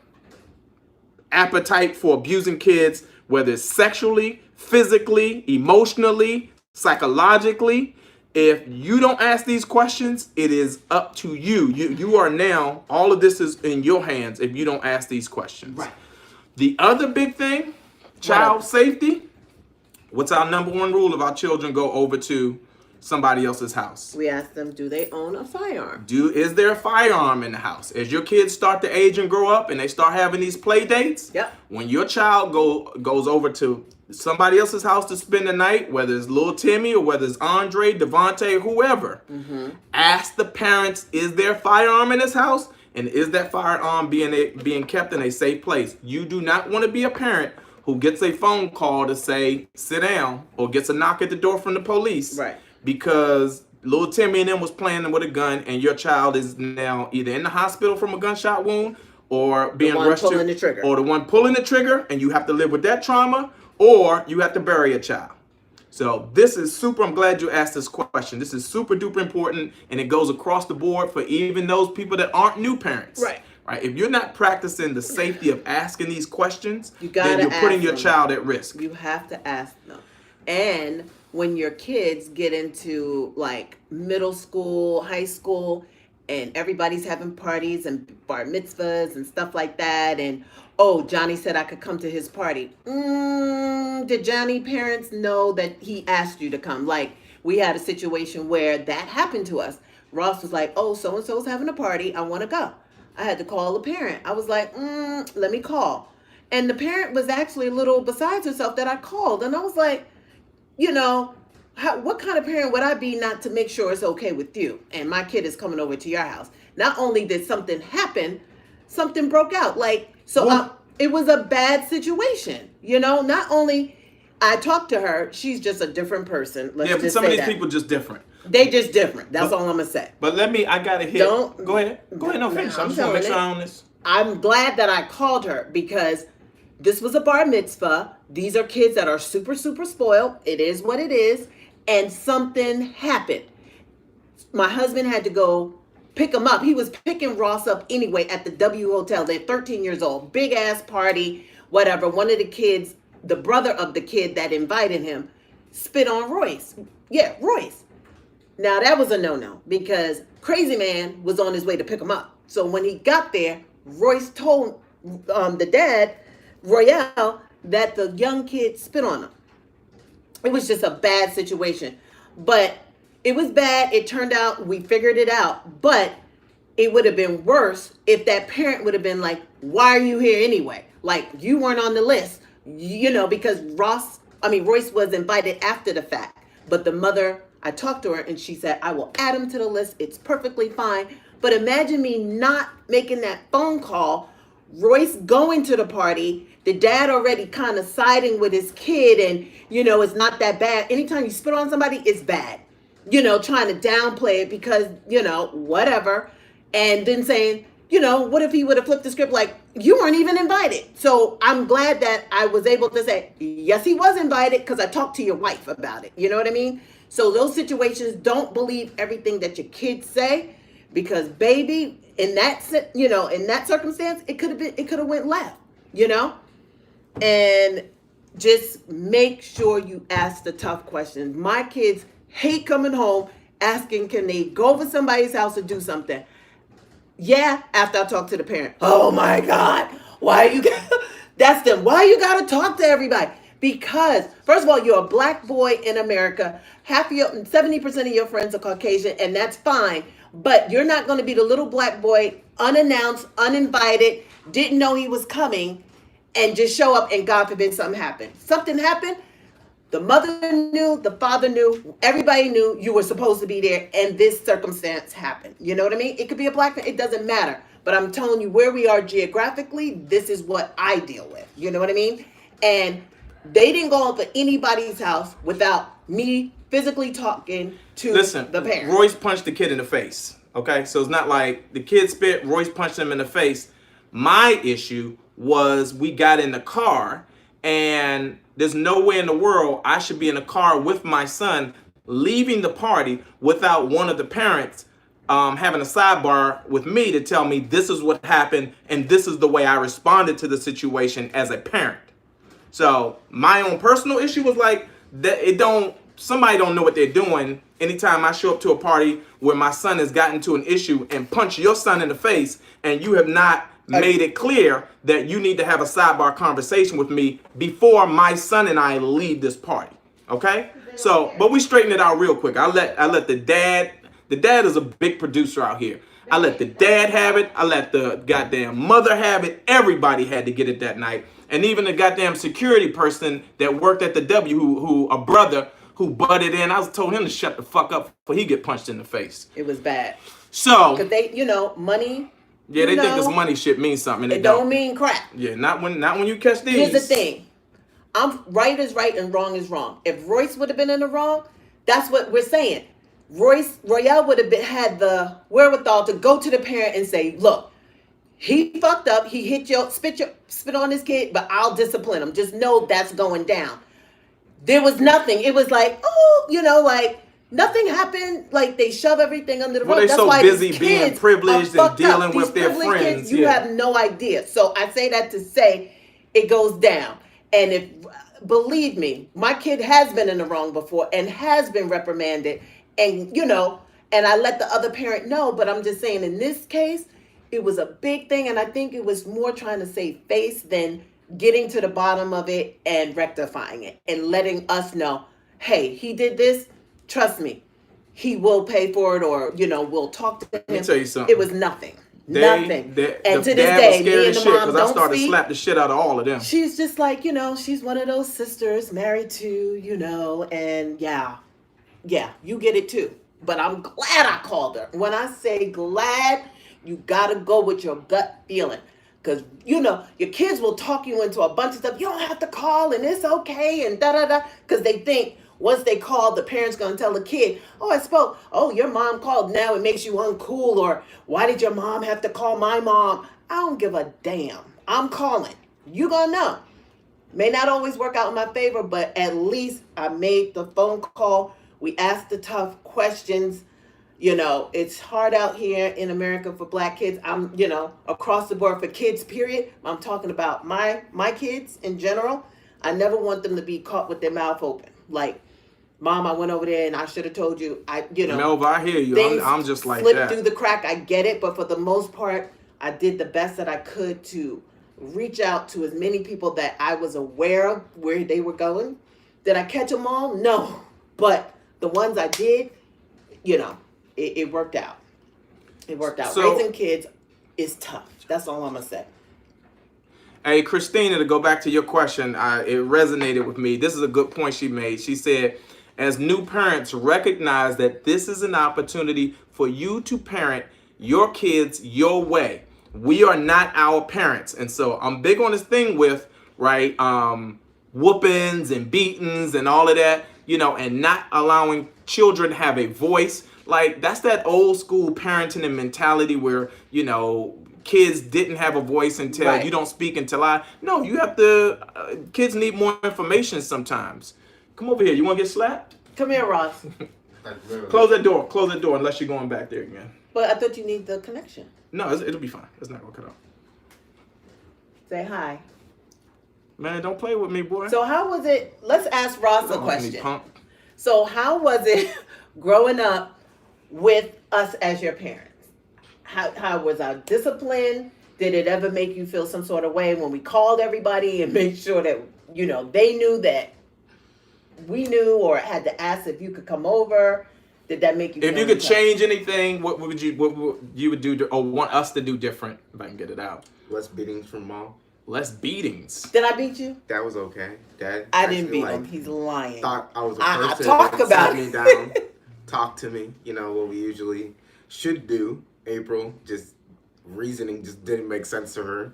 appetite for abusing kids, whether it's sexually, physically, emotionally, psychologically. If you don't ask these questions, it is up to you. You are now, all of this is in your hands if you don't ask these questions. Right. The other big thing, child safety. What's our number one rule if our children go over to somebody else's house? We ask them, do they own a firearm? Is there a firearm in the house? As your kids start to age and grow up and they start having these play dates, Yep. when your child goes over to somebody else's house to spend the night, whether it's little Timmy or whether it's Andre, Devontae, whoever, ask the parents, is there a firearm in this house? And is that firearm being kept in a safe place? You do not want to be a parent who gets a phone call to say, sit down, or gets a knock at the door from the police. Right. Because little Timmy and them was playing with a gun and your child is now either in the hospital from a gunshot wound or being rushed to, or the one pulling the trigger, and you have to live with that trauma, or you have to bury a child. So this is super, I'm glad you asked this question. This is super duper important, and it goes across the board for even those people that aren't new parents. Right. If you're not practicing the safety of asking these questions, then you're putting your child at risk. You have to ask them. And when your kids get into like middle school, high school, and everybody's having parties and bar mitzvahs and stuff like that, and oh, Johnny said I could come to his party. Did Johnny parents know that he asked you to come? Like, we had a situation where that happened to us. Ross was like, oh, so-and-so's having a party. I want to go. I had to call the parent. I was like, let me call. And the parent was actually a little besides herself that I called. And I was like, what kind of parent would I be not to make sure it's okay with you? And my kid is coming over to your house. Not only did something happen, something broke out. It was a bad situation. Not only I talked to her, she's just a different person. But some of these people just different. They just different. That's all I'm going to say. But I got to hit. Go ahead. No, finish. I'm just going to make sure I'm on this. I'm glad that I called her because this was a bar mitzvah. These are kids that are super, super spoiled. It is what it is. And something happened. My husband had to go pick him up. He was picking Ross up anyway at the W Hotel. They're 13 years old. Big ass party, whatever. One of the kids, the brother of the kid that invited him, spit on Royce. Yeah, Royce. Now that was a no-no because Crazy Man was on his way to pick him up. So when he got there, Royce told the dad, Royale, that the young kid spit on him. It was just a bad situation. But it was bad. It turned out, we figured it out. But it would have been worse if that parent would have been like, why are you here anyway? Like, you weren't on the list, because Royce was invited after the fact. But the mother, I talked to her and she said, I will add him to the list. It's perfectly fine. But imagine me not making that phone call, Royce going to the party, the dad already kind of siding with his kid and, it's not that bad. Anytime you spit on somebody, it's bad. Trying to downplay it because, whatever. And then saying, what if he would have flipped the script like, you weren't even invited. So I'm glad that I was able to say, yes, he was invited because I talked to your wife about it. You know what I mean? So those situations, don't believe everything that your kids say because, baby, in that circumstance, it could have went left, and just make sure you ask the tough questions. My kids hate coming home asking, can they go over somebody's house to do something? Yeah, after I talk to the parent. Oh my God, that's them. Why you gotta talk to everybody? Because first of all, you're a black boy in America. 70% of your friends are Caucasian, and that's fine. But you're not going to be the little black boy, unannounced, uninvited, didn't know he was coming, and just show up and God forbid something happened. Something happened. The mother knew, the father knew, everybody knew you were supposed to be there, and this circumstance happened. You know what I mean? It could be a black man. It doesn't matter. But I'm telling you where we are geographically, this is what I deal with. You know what I mean? And they didn't go up to anybody's house without me physically talking to the parent. Royce punched the kid in the face. Okay? So it's not like the kid spit, Royce punched him in the face. My issue was we got in the car and there's no way in the world I should be in a car with my son leaving the party without one of the parents having a sidebar with me to tell me this is what happened and this is the way I responded to the situation as a parent. So my own personal issue was like that somebody don't know what they're doing anytime I show up to a party where my son has gotten to an issue and punch your son in the face and you have not made it clear that you need to have a sidebar conversation with me before my son and I leave this party. Okay? So, but we straighten it out real quick. I let the dad. The dad is a big producer out here. I let the dad have it. I let the goddamn mother have it. Everybody had to get it that night. And even the goddamn security person that worked at the W, who a brother who butted in, I told him to shut the fuck up before he get punched in the face. It was bad. So, because they, money. Yeah, they think this money shit means something. It don't mean crap. Yeah, not when you catch these. Here's the thing. Right is right and wrong is wrong. If Royce would have been in the wrong, that's what we're saying. Royale would have had the wherewithal to go to the parent and say, look, he fucked up. He hit spit on his kid, but I'll discipline him. Just know that's going down. There was nothing. It was like, like nothing happened. Like they shove everything under the rug. They're that's so why busy being privileged and dealing with their friends. Kids, you have no idea. So I say that to say it goes down. And if, believe me, my kid has been in the wrong before and has been reprimanded. And, and I let the other parent know. But I'm just saying in this case, it was a big thing. And I think it was more trying to save face than getting to the bottom of it and rectifying it and letting us know, hey, he did this. Trust me, he will pay for it, or, we'll talk to him. Let me tell you something. It was nothing. Nothing. And to this day, me and the mom don't speak. I started to slap the shit out of all of them. She's just like, she's one of those sisters married to, and yeah, you get it too. But I'm glad I called her. When I say glad, you got to go with your gut feeling. Because, your kids will talk you into a bunch of stuff. You don't have to call and it's okay and da-da-da. Because they think once they call, the parent's going to tell the kid, oh, I spoke. Oh, your mom called. Now it makes you uncool. Or why did your mom have to call my mom? I don't give a damn. I'm calling. You going to know. May not always work out in my favor, but at least I made the phone call. We asked the tough questions. It's hard out here in America for Black kids. I'm, across the board for kids, period. I'm talking about my kids in general. I never want them to be caught with their mouth open. Like, Mom, I went over there and I should have told you. Melva, I hear you. I'm just like slip that. Through the crack. I get it. But for the most part, I did the best that I could to reach out to as many people that I was aware of where they were going. Did I catch them all? No. But the ones I did, it worked out. It worked out. So, raising kids is tough. That's all I'm going to say. Hey, Christina, to go back to your question, it resonated with me. This is a good point she made. She said, as new parents, recognize that this is an opportunity for you to parent your kids your way. We are not our parents. And so I'm big on this thing with, right, whoopings and beatings and all of that, and not allowing children to have a voice. Like, that's that old school parenting and mentality where, kids didn't have a voice until right. You don't speak until No, you have to, kids need more information sometimes. Come over here. You want to get slapped? Come here, Ross. Close that door. Close that door unless you're going back there again. But I thought you need the connection. No, it'll be fine. It's not going to cut out. Say hi. Man, don't play with me, boy. So how was it? Let's ask Ross a question. So how was it growing up with us as your parents? How was our discipline? Did it ever make you feel some sort of way when we called everybody and made sure that, they knew that we knew, or had to ask if you could come over? Did that make you feel if you could change anything, what would you do or want us to do different, if I can get it out? Less beatings from Mom. Less beatings. Did I beat you? That was okay. Dad, I didn't beat him. He's lying. Thought I was a person talk that about sat me down, talk to me. What we usually should do. April, just reasoning just didn't make sense to her.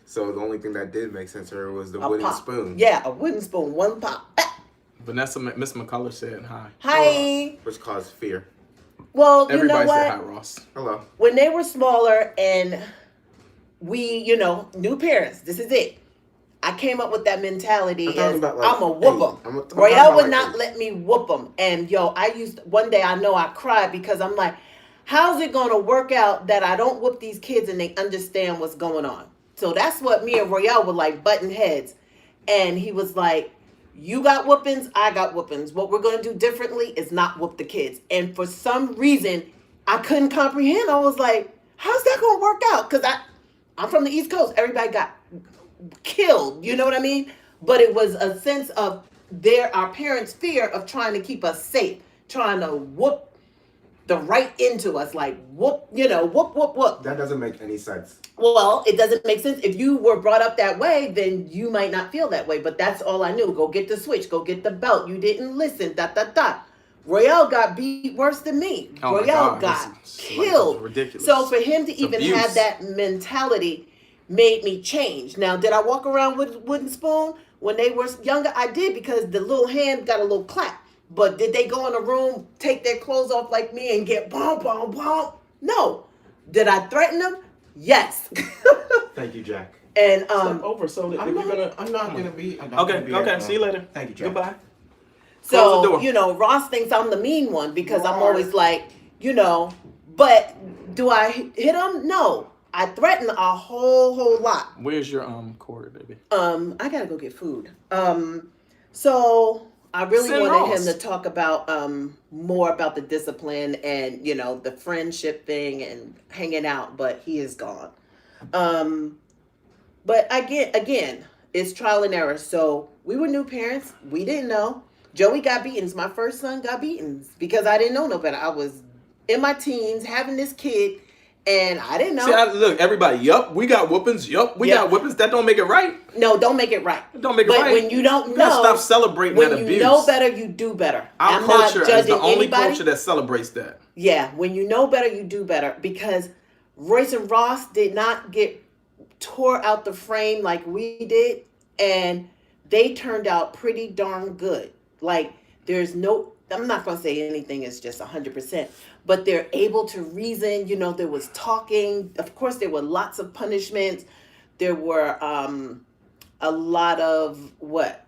So the only thing that did make sense to her was the wooden spoon. Yeah, a wooden spoon, one pop. Vanessa, Miss McCullough said hi. Hi. Which caused fear. Well, everybody you know what? Said hi, Ross. Hello. When they were smaller and we, new parents, this is it. I came up with that mentality as I'm a whoop them. Royale would not let me whoop them. And one day I know I cried because I'm like, how's it going to work out that I don't whoop these kids and they understand what's going on? So that's what me and Royale were like, button heads. And he was like, you got whoopings, I got whoopings. What we're going to do differently is not whoop the kids. And for some reason, I couldn't comprehend. I was like, how's that going to work out? Because I'm from the East Coast. Everybody got killed. You know what I mean? But it was a sense of our parents' fear of trying to keep us safe, trying to whoop the right into us, like whoop, whoop, whoop, whoop. That doesn't make any sense. Well, it doesn't make sense. If you were brought up that way, then you might not feel that way. But that's all I knew. Go get the switch. Go get the belt. You didn't listen. Royale got beat worse than me. Oh Royale got killed. Ridiculous. So for him to even have that mentality made me change. Now, did I walk around with a wooden spoon when they were younger? I did, because the little hand got a little clap. But did they go in a room, take their clothes off like me and get boom, boom, boom? No. Did I threaten them? Yes. Thank you, Jack. And Step over so that if you're gonna, I'm not gonna be. Okay. See you later. Thank you, Jack. Goodbye. so, Close the door. Ross thinks I'm the mean one because I'm always like, but do I hit him? No. I threaten a whole lot. Where's your cord, baby? I gotta go get food. So I really Send wanted Ross. him to talk about more about the discipline and the friendship thing and hanging out, but he is gone. But again, it's trial and error. So we were new parents. We didn't know. Joey got beatings. My first son got beatings because I didn't know no better. I was in my teens having this kid, and I didn't know. See, look, everybody. Yup, we got whoopings. Yup, we got whoopings. That don't make it right. No, don't make it right. Don't make it but right. when you don't You know, gotta stop celebrating that abuse. When you know better, you do better. Our I'm culture not is judging the only anybody. culture that celebrates that. Yeah, when you know better, you do better. Because Royce and Ross did not get tore out the frame like we did, and they turned out pretty darn good. Like, I'm not going to say anything is just 100%, but they're able to reason. There was talking. Of course, there were lots of punishments. There were a lot of what?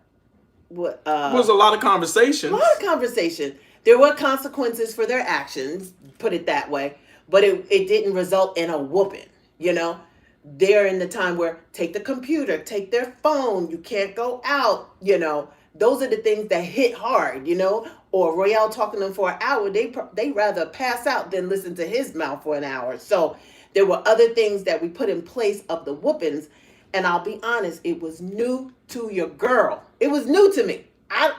It was a lot of conversations. A lot of conversation. There were consequences for their actions, put it that way, but it didn't result in a whooping, They're in the time where take the computer, take their phone, you can't go out, Those are the things that hit hard, Or Royale talking to them for an hour, they rather pass out than listen to his mouth for an hour. So there were other things that we put in place of the whoopings, and I'll be honest, it was new to your girl. It was new to me. I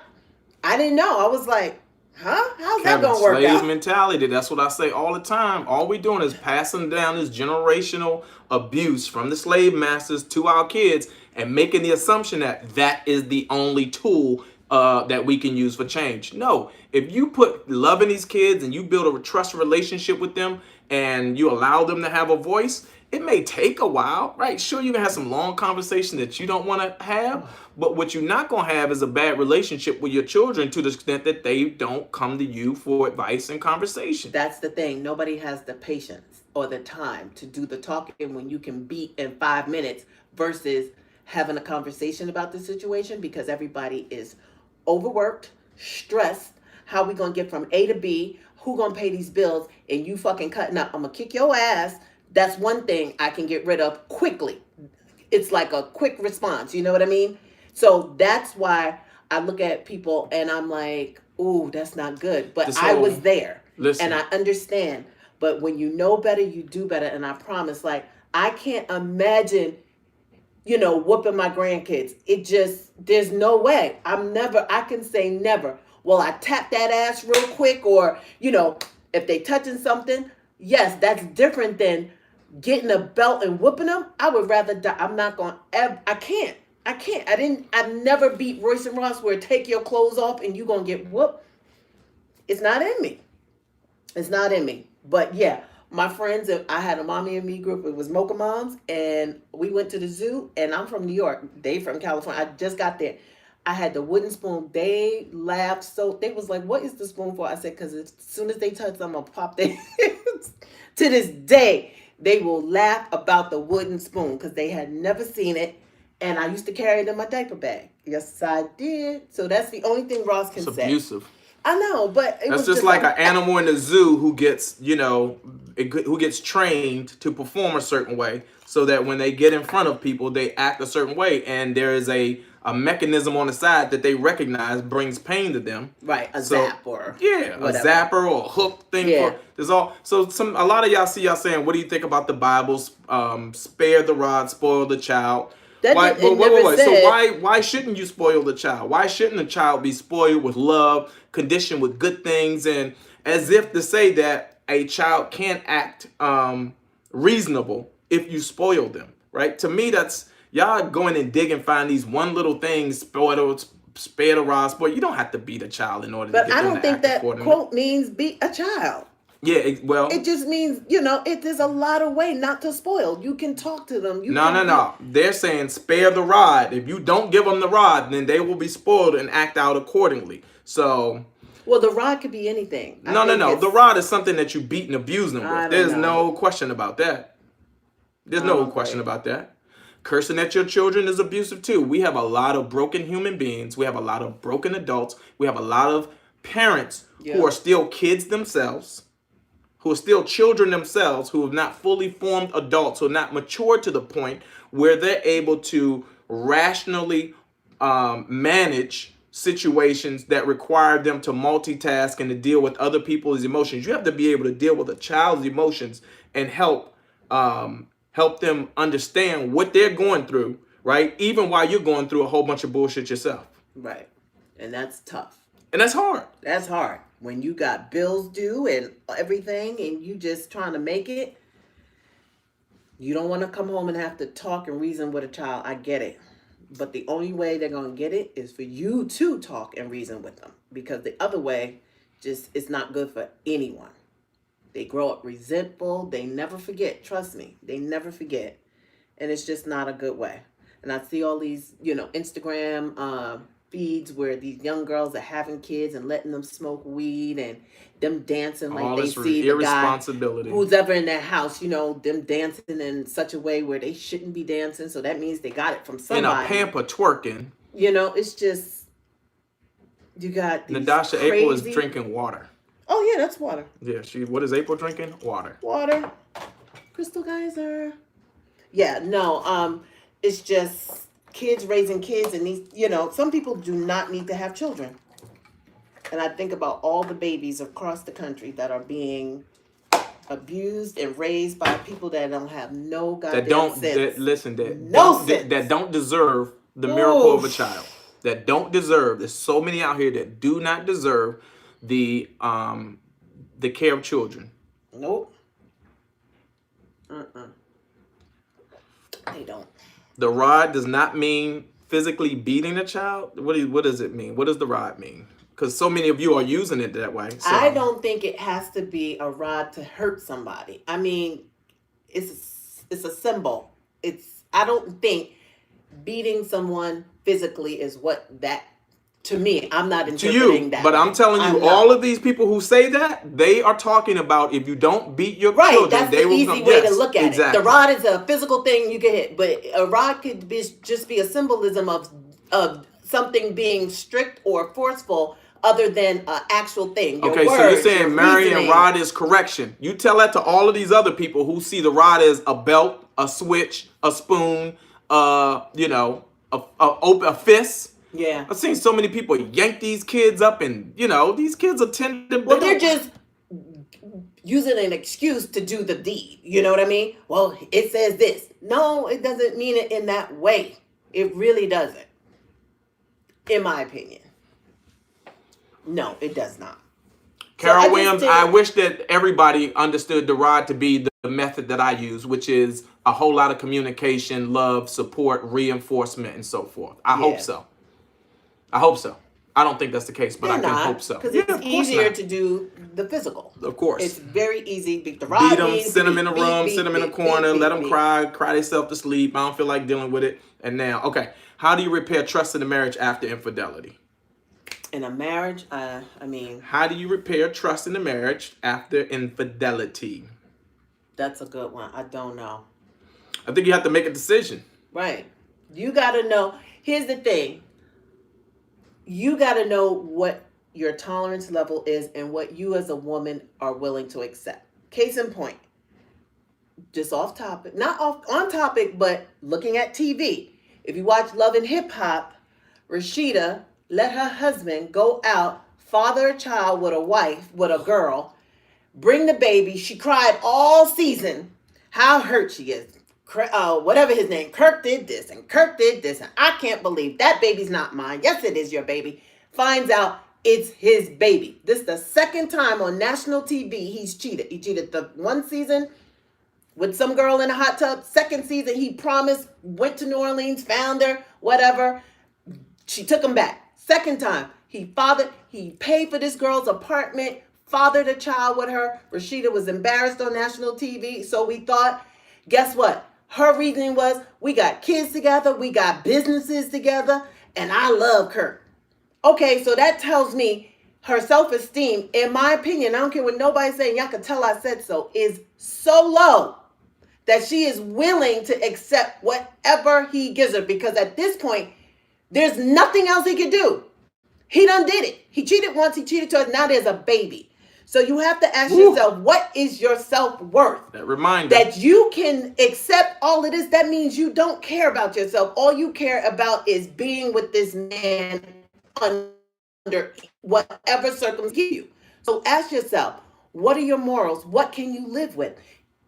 didn't know. I was like, huh? How's that gonna work slave out? mentality. That's what I say all the time. All we doing is passing down this generational abuse from the slave masters to our kids and making the assumption that that is the only tool that we can use for change. No, if you put love in these kids and you build a trust relationship with them and you allow them to have a voice, it may take a while, right? Sure, you can have some long conversation that you don't want to have, but what you're not going to have is a bad relationship with your children to the extent that they don't come to you for advice and conversation. That's the thing. Nobody has the patience or the time to do the talking when you can beat in 5 minutes versus having a conversation about the situation, because everybody is overworked, stressed. How we going to get from A to B? Who going to pay these bills? And you fucking cutting up. I'm going to kick your ass. That's one thing I can get rid of quickly. It's like a quick response. You know what I mean? So that's why I look at people and I'm like, ooh, that's not good. But I was there. Listen. And I understand. But when you know better, you do better. And I promise, I can't imagine, whooping my grandkids. There's no way. I can say never. Well, I tap that ass real quick, or, if they touching something, yes, that's different than getting a belt and whooping them. I would rather die. I'm not going to, I can't. I've never beat Royce and Ross where take your clothes off and you going to get whooped. It's not in me. It's not in me. But yeah, my friends, I had a mommy and me group. It was Mocha Moms, and we went to the zoo, and I'm from New York. They from California. I just got there. I had the wooden spoon. They laughed. So they was like, what is the spoon for? I said, because as soon as they touch, I'm going to pop their heads. To this day, they will laugh about the wooden spoon because they had never seen it. And I used to carry it in my diaper bag. Yes, I did. So that's the only thing Ross can say. It's abusive. I know, but that's just like an animal in the zoo who gets, who gets trained to perform a certain way, so that when they get in front of people, they act a certain way, and there is a mechanism on the side that they recognize brings pain to them. Right, zap or whatever. A zapper or a hook thing. Yeah. There's all. So a lot of y'all see y'all saying, what do you think about the Bible? Spare the rod, spoil the child. Wait. So why shouldn't you spoil the child? Why shouldn't a child be spoiled with love, conditioned with good things, and as if to say that a child can't act reasonable if you spoil them, right? To me, that's y'all going and dig and find these one little things, spare the rod, spoil. You don't have to beat a child in order to get them to act accordingly. But I don't think that quote means beat a child. Yeah, it just means, there's a lot of way not to spoil. You can talk to them. No. They're saying spare the rod. If you don't give them the rod, then they will be spoiled and act out accordingly. So, well, the rod could be anything. No. The rod is something that you beat and abuse them with. There's no question about that. There's no question about that. Cursing at your children is abusive too. We have a lot of broken human beings. We have a lot of broken adults. We have a lot of parents who are still kids themselves, who are still children themselves, who have not fully formed adults, who are not matured to the point where they're able to rationally manage situations that require them to multitask and to deal with other people's emotions. You have to be able to deal with a child's emotions and help them understand what they're going through, right? Even while you're going through a whole bunch of bullshit yourself. Right. And that's tough. And that's hard. That's hard. When you got bills due and everything and you just trying to make it, you don't want to come home and have to talk and reason with a child. I get it. But the only way they're going to get it is for you to talk and reason with them. Because the other way, it's not good for anyone. They grow up resentful. They never forget. Trust me. They never forget. And it's just not a good way. And I see all these, Instagram feeds where these young girls are having kids and letting them smoke weed and them dancing like they see the guy who's ever in their house, them dancing in such a way where they shouldn't be dancing. So that means they got it from somebody. In a pamper twerking. It's just, you got these Nadasha crazy... April is drinking water. Oh, yeah, that's water. Yeah, what is April drinking? Water. Water. Crystal Geyser. Yeah, no, it's just... kids raising kids, and these, some people do not need to have children. And I think about all the babies across the country that are being abused and raised by people that don't have no goddamn sense. That don't deserve the miracle of a child. That don't deserve. There's so many out here that do not deserve the care of children. Nope. They don't. The rod does not mean physically beating a child. What does it mean? What does the rod mean? Because so many of you are using it that way. So. I don't think it has to be a rod to hurt somebody. I mean, it's a symbol. I don't think beating someone physically is what that. To me, I'm not interpreting that. But I'm telling you, all of these people who say that, they are talking about if you don't beat your children, that's the easy way to look at it. The rod is a physical thing you get hit, but a rod could just be a symbolism of something being strict or forceful other than an actual thing. So you're saying Mary and rod is correction. You tell that to all of these other people who see the rod as a belt, a switch, a spoon, a fist. Yeah. I've seen so many people yank these kids up and, these kids are tender. Well, they're just using an excuse to do the deed. You know what I mean? Well, it says this. No, it doesn't mean it in that way. It really doesn't. In my opinion. No, it does not. Carol Williams, I wish that everybody understood the rod to be the method that I use, which is a whole lot of communication, love, support, reinforcement, and so forth. I hope so. I don't think that's the case, but I can hope so. Because it's easier to do the physical. Of course. It's very easy. Beat them, send them in a room, sit them in a corner, let them cry themselves to sleep. I don't feel like dealing with it. And now, how do you repair trust in a marriage after infidelity? In a marriage, how do you repair trust in a marriage after infidelity? That's a good one. I don't know. I think you have to make a decision. Right. You got to know. Here's the thing. You got to know what your tolerance level is and what you as a woman are willing to accept. Case in point, just off topic, not on topic, but looking at TV. If you watch Love and Hip Hop, Rashida let her husband go out, father a child with a girl, bring the baby. She cried all season how hurt she is. whatever his name, Kirk did this and Kirk did this, and I can't believe that baby's not mine. Yes, it is your baby. Finds out it's his baby. This is the second time on national TV he's cheated. He cheated the one season with some girl in a hot tub. Second season, he promised, went to New Orleans, found her, whatever. She took him back. Second time, he paid for this girl's apartment, fathered a child with her. Rashida was embarrassed on national TV, so we thought, guess what? Her reasoning was, we got kids together, we got businesses together, and I love Kurt. Okay, so that tells me her self-esteem, in my opinion, I don't care what nobody's saying, y'all can tell I said so, is so low that she is willing to accept whatever he gives her, because at this point, there's nothing else he could do. He done did it. He cheated once, he cheated twice, now there's a baby. So you have to ask yourself, what is your self-worth? That reminder. That you can accept all of this, that means you don't care about yourself. All you care about is being with this man under whatever circumstance give you. So ask yourself, what are your morals? What can you live with?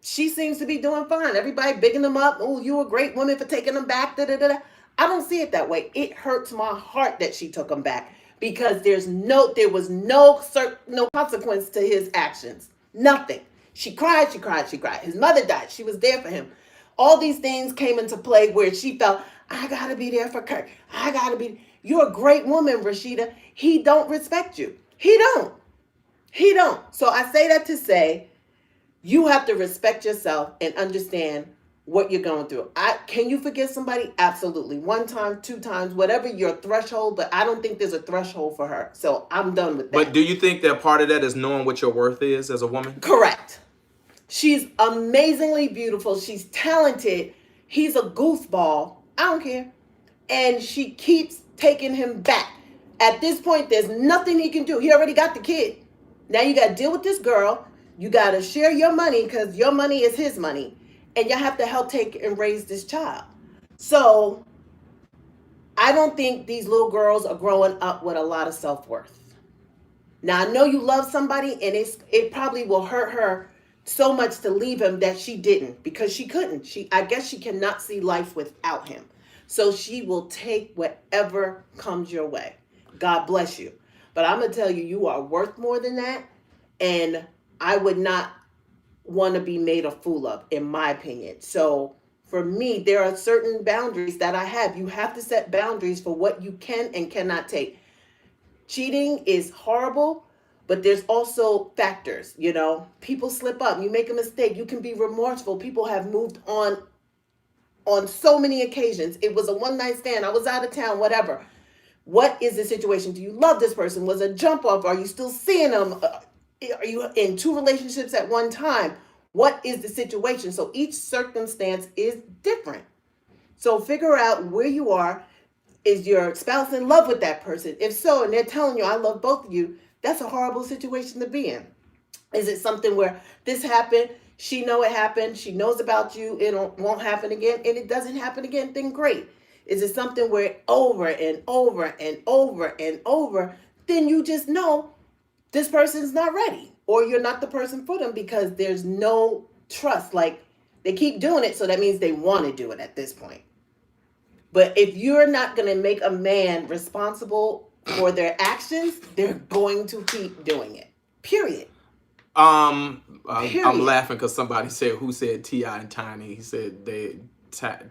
She seems to be doing fine. Everybody bigging them up. Oh, you're a great woman for taking them back. Da, da, da, da. I don't see it that way. It hurts my heart that she took him back, because there was no consequence to his actions. Nothing. She cried. His mother died. She was there for him. All these things came into play where she felt, I gotta be there for Kirk. You're a great woman, Rashida. He don't respect you. He don't. So I say that to say, you have to respect yourself and understand what you're going through. Can you forgive somebody? Absolutely. 1 time, 2 times, whatever your threshold, but I don't think there's a threshold for her. So I'm done with that. But do you think that part of that is knowing what your worth is as a woman? Correct. She's amazingly beautiful. She's talented. He's a goofball. I don't care. And she keeps taking him back. At this point, there's nothing he can do. He already got the kid. Now you got to deal with this girl. You got to share your money, because your money is his money. And you have to help take and raise this child. So I don't think these little girls are growing up with a lot of self-worth. Now, I know you love somebody, and it probably will hurt her so much to leave him that she didn't, because she couldn't. I guess she cannot see life without him. So she will take whatever comes your way. God bless you. But I'm going to tell you, you are worth more than that. And I would not want to be made a fool of, in my opinion. So for me, there are certain boundaries that I have. You have to set boundaries for what you can and cannot take. Cheating is horrible, but there's also factors, People slip up. You make a mistake. You can be remorseful. People have moved on so many occasions. It was a one-night stand. I was out of town, whatever. What is the situation? Do you love this person? Was a jump off? Are you still seeing them? Are you in 2 relationships at one time? What is the situation? So each circumstance is different. So figure out where you are. Is your spouse in love with that person? If so, and they're telling you, I love both of you, that's a horrible situation to be in. Is it something where this happened, she know it happened, she knows about you, it won't happen again, and it doesn't happen again, then great. Is it something where over and over and over and over, then you just know this person's not ready, or you're not the person for them, because there's no trust. Like, they keep doing it, so that means they want to do it at this point. But if you're not going to make a man responsible for their actions, they're going to keep doing it. Period. I'm laughing because somebody said, who said T.I. and Tiny? He said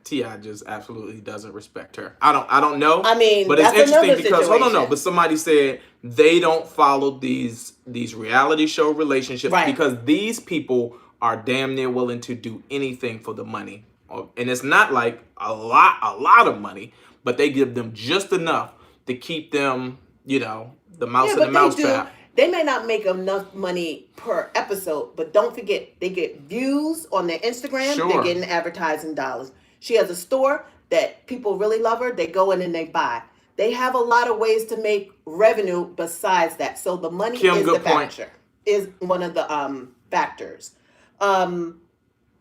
T.I. just absolutely doesn't respect her. I don't know. I mean, but that's it's interesting because situation. But somebody said they don't follow these reality show relationships, right, because these people are damn near willing to do anything for the money. And it's not like a lot of money, but they give them just enough to keep them, the mouse in the mousetrap. They may not make enough money per episode, but don't forget, they get views on their Instagram. Sure. They're getting advertising dollars. She has a store that people really love her. They go in and they buy. They have a lot of ways to make revenue besides that. So the money is the factor. Is one of the factors.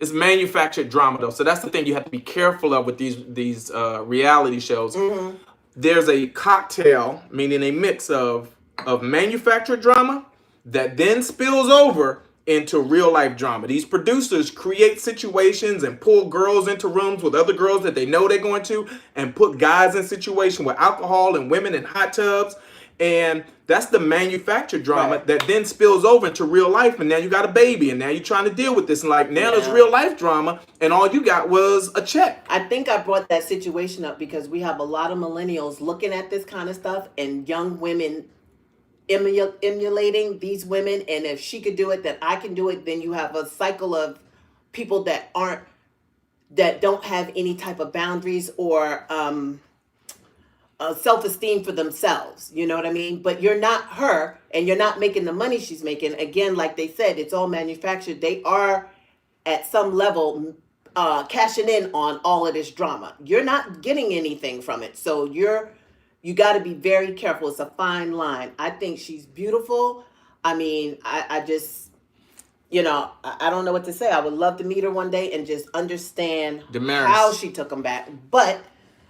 It's manufactured drama, though. So that's the thing you have to be careful of with these reality shows. Mm-hmm. There's a cocktail, meaning a mix of manufactured drama that then spills over into real life drama. These producers create situations and pull girls into rooms with other girls that they know they're going to, and put guys in situations with alcohol and women in hot tubs. And that's the manufactured drama that then spills over into real life. And now you got a baby, and now you're trying to deal with this. And like now there's real life drama, and all you got was a check. I think I brought that situation up because we have a lot of millennials looking at this kind of stuff, and young women emulating these women. And if she could do it, then I can do it. Then you have a cycle of people that don't have any type of boundaries or self-esteem for themselves. You know what I mean? But you're not her, and you're not making the money she's making. Again, like they said, it's all manufactured. They are at some level cashing in on all of this drama. You're not getting anything from it. So you got to be very careful. It's a fine line. I think she's beautiful. I mean, I just, I don't know what to say. I would love to meet her one day and just understand how she took them back. But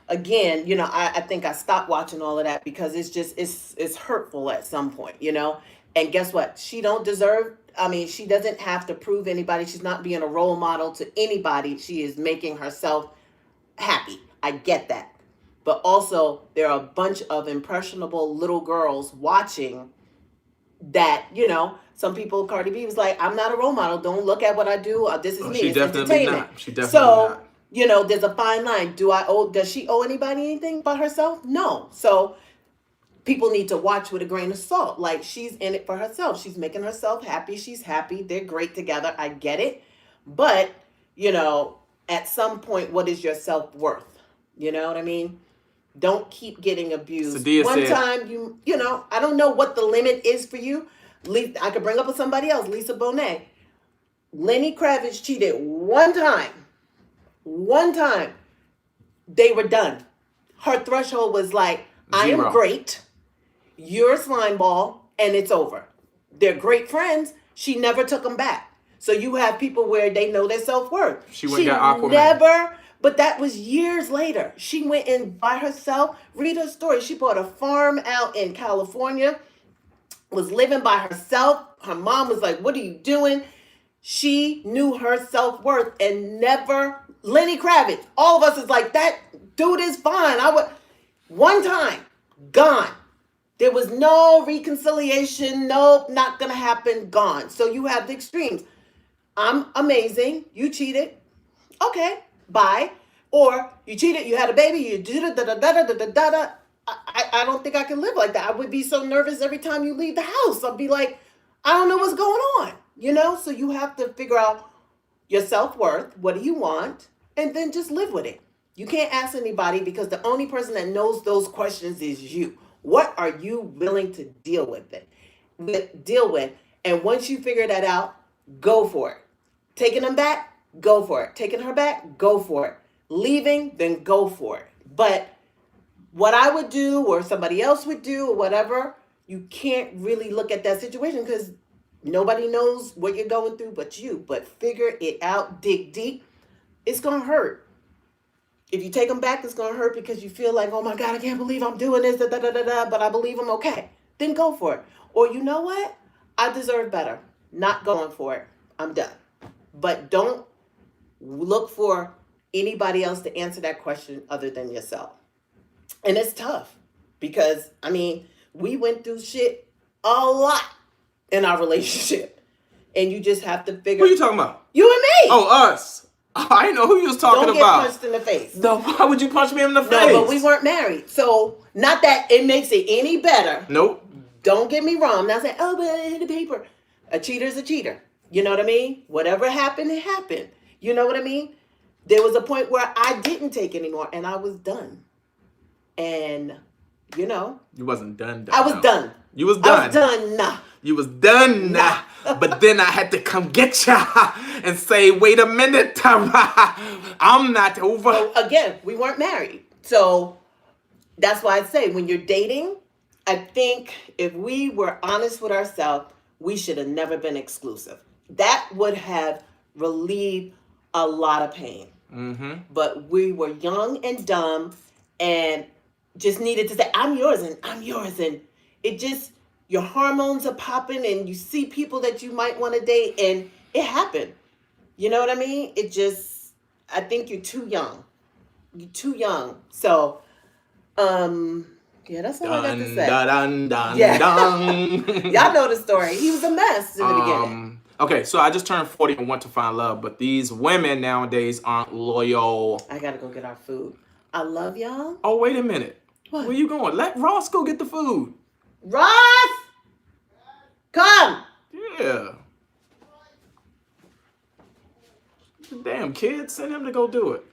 again, I think I stopped watching all of that because it's hurtful at some point, And guess what? She doesn't have to prove anybody. She's not being a role model to anybody. She is making herself happy. I get that. But also, there are a bunch of impressionable little girls watching that, some people, Cardi B was like, I'm not a role model. Don't look at what I do. This is me. It's entertainment. She definitely not. There's a fine line. Does she owe anybody anything but herself? No. So people need to watch with a grain of salt. Like, she's in it for herself. She's making herself happy. She's happy. They're great together. I get it. But, at some point, what is your self-worth? You know what I mean? Don't keep getting abused. One time, I don't know what the limit is for you. I could bring up with somebody else, Lisa Bonet. Lenny Kravitz cheated one time. One time. They were done. Her threshold was like, 0. I am great. You're a slime ball, and it's over. They're great friends. She never took them back. So you have people where they know their self-worth. She got Aquaman. But that was years later. She went in by herself. Read her story. She bought a farm out in California, was living by herself. Her mom was like, what are you doing? She knew her self-worth and never, Lenny Kravitz, all of us is like, that dude is fine. One time, gone. There was no reconciliation. Nope, not going to happen. Gone. So you have the extremes. I'm amazing. You cheated. Okay. Bye. Or you cheated, you had a baby, you did it, da-da-da-da-da-da-da. I don't think I can live like that. I would be so nervous every time you leave the house. I'd be like, I don't know what's going on, So you have to figure out your self-worth. What do you want? And then just live with it. You can't ask anybody because the only person that knows those questions is you. What are you willing to deal with? And once you figure that out, go for it. Taking them back, go for it. Taking her back, go for it. Leaving, then go for it. But what I would do or somebody else would do or whatever, you can't really look at that situation because nobody knows what you're going through but you. But figure it out, dig deep. It's going to hurt. If you take them back, it's going to hurt because you feel like, oh my God, I can't believe I'm doing this, but I believe I'm okay. Then go for it. Or you know what? I deserve better. Not going for it. I'm done. But don't look for anybody else to answer that question other than yourself. And it's tough because, we went through shit a lot in our relationship. And you just have to figure... Who are you talking about? You and me! Oh, us. I didn't know who you was talking about. Don't get punched in the face. No, why would you punch me in the face? No, but we weren't married. So, not that it makes it any better. Nope. Don't get me wrong. I'm not saying, but I hit the paper. A cheater's a cheater. You know what I mean? Whatever happened, it happened. You know what I mean? There was a point where I didn't take anymore and I was done. And, You wasn't done. I was done. You was done. I was done. Nah. You was done. Nah. But then I had to come get ya and say, wait a minute. I'm not over. So again, we weren't married. So that's why I say when you're dating, I think if we were honest with ourselves, we should have never been exclusive. That would have relieved a lot of pain. Mm-hmm. But we were young and dumb and just needed to say, I'm yours and I'm yours. And it just, your hormones are popping and you see people that you might want to date, and it happened. You know what I mean? I think you're too young. You're too young. So, yeah, that's all I got to say. Dun, dun, Yeah. dun. Y'all know the story. He was a mess in the beginning. Okay, so I just turned 40 and want to find love, but these women nowadays aren't loyal. I gotta go get our food. I love y'all. Oh, wait a minute. What? Where you going? Let Ross go get the food. Ross! Come! Yeah. Damn, kids, send him to go do it.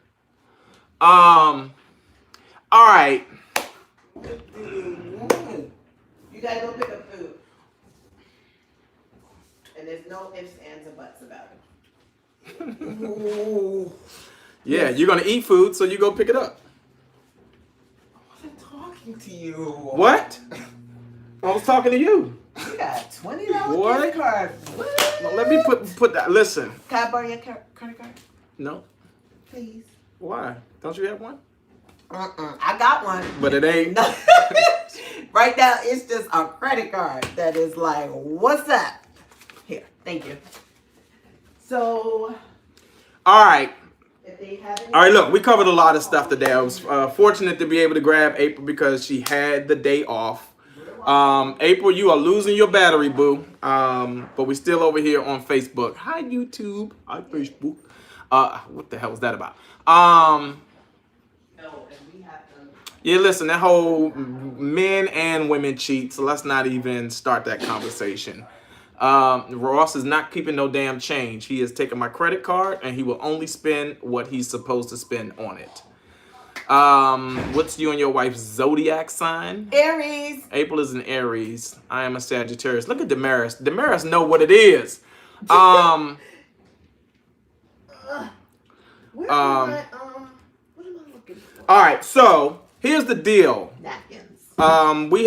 All right. You gotta go pick up food. And there's no ifs, ands, or buts about it. Yeah, you're gonna eat food, so you go pick it up. I wasn't talking to you. What? I was talking to you. You got $20 What? credit card. What? Well, let me put that. Listen. Can I borrow your credit card? No. Please. Why? Don't you have one? I got one. But it ain't. Right now, it's just a credit card that is like, what's that? Here, thank you. So, All right. if they have any. All right, look, we covered a lot of stuff today. I was fortunate to be able to grab April because she had the day off. April, you are losing your battery, boo. But we're still over here on Facebook. Hi, YouTube. Hi, Facebook. What the hell was that about? Yeah, listen, that whole men and women cheat, so let's not even start that conversation. Ross is not keeping no damn change. He is taking my credit card and he will only spend what he's supposed to spend on it. What's you and your wife's zodiac sign? Aries. April is an Aries. I am a Sagittarius. Look at Damaris. Damaris know what it is. Where am I? What am I looking for? All right, so here's the deal. Napkins. We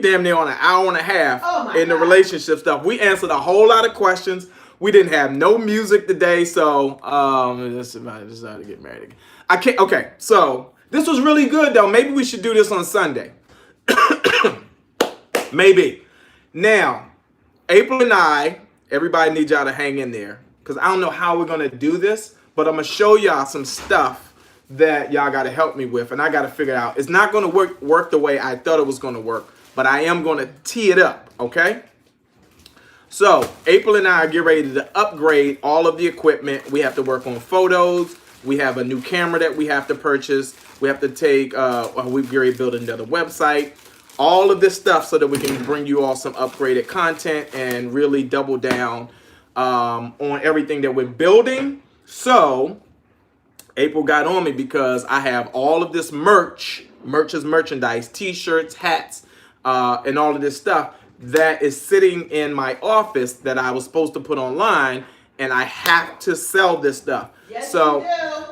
damn near on an hour and a half in the God. relationship stuff. We answered a whole lot of questions. We didn't have no music today, so just decided to get married again. I can't. Okay, so this was really good though. Maybe we should do this on Sunday. Maybe. Now, April and I, everybody needs y'all to hang in there because I don't know how we're gonna do this, but I'm gonna show y'all some stuff that y'all got to help me with, and I got to figure it out. It's not going to work the way I thought it was going to work, but I am going to tee it up, okay? So, April and I are getting ready to upgrade all of the equipment. We have to work on photos. We have a new camera that we have to purchase. We have to take, we're getting ready to build another website. All of this stuff so that we can bring you all some upgraded content and really double down on everything that we're building. So, April got on me because I have all of this merch is merchandise, t-shirts, hats, and all of this stuff that is sitting in my office that I was supposed to put online, and I have to sell this stuff. Yes, so, you do.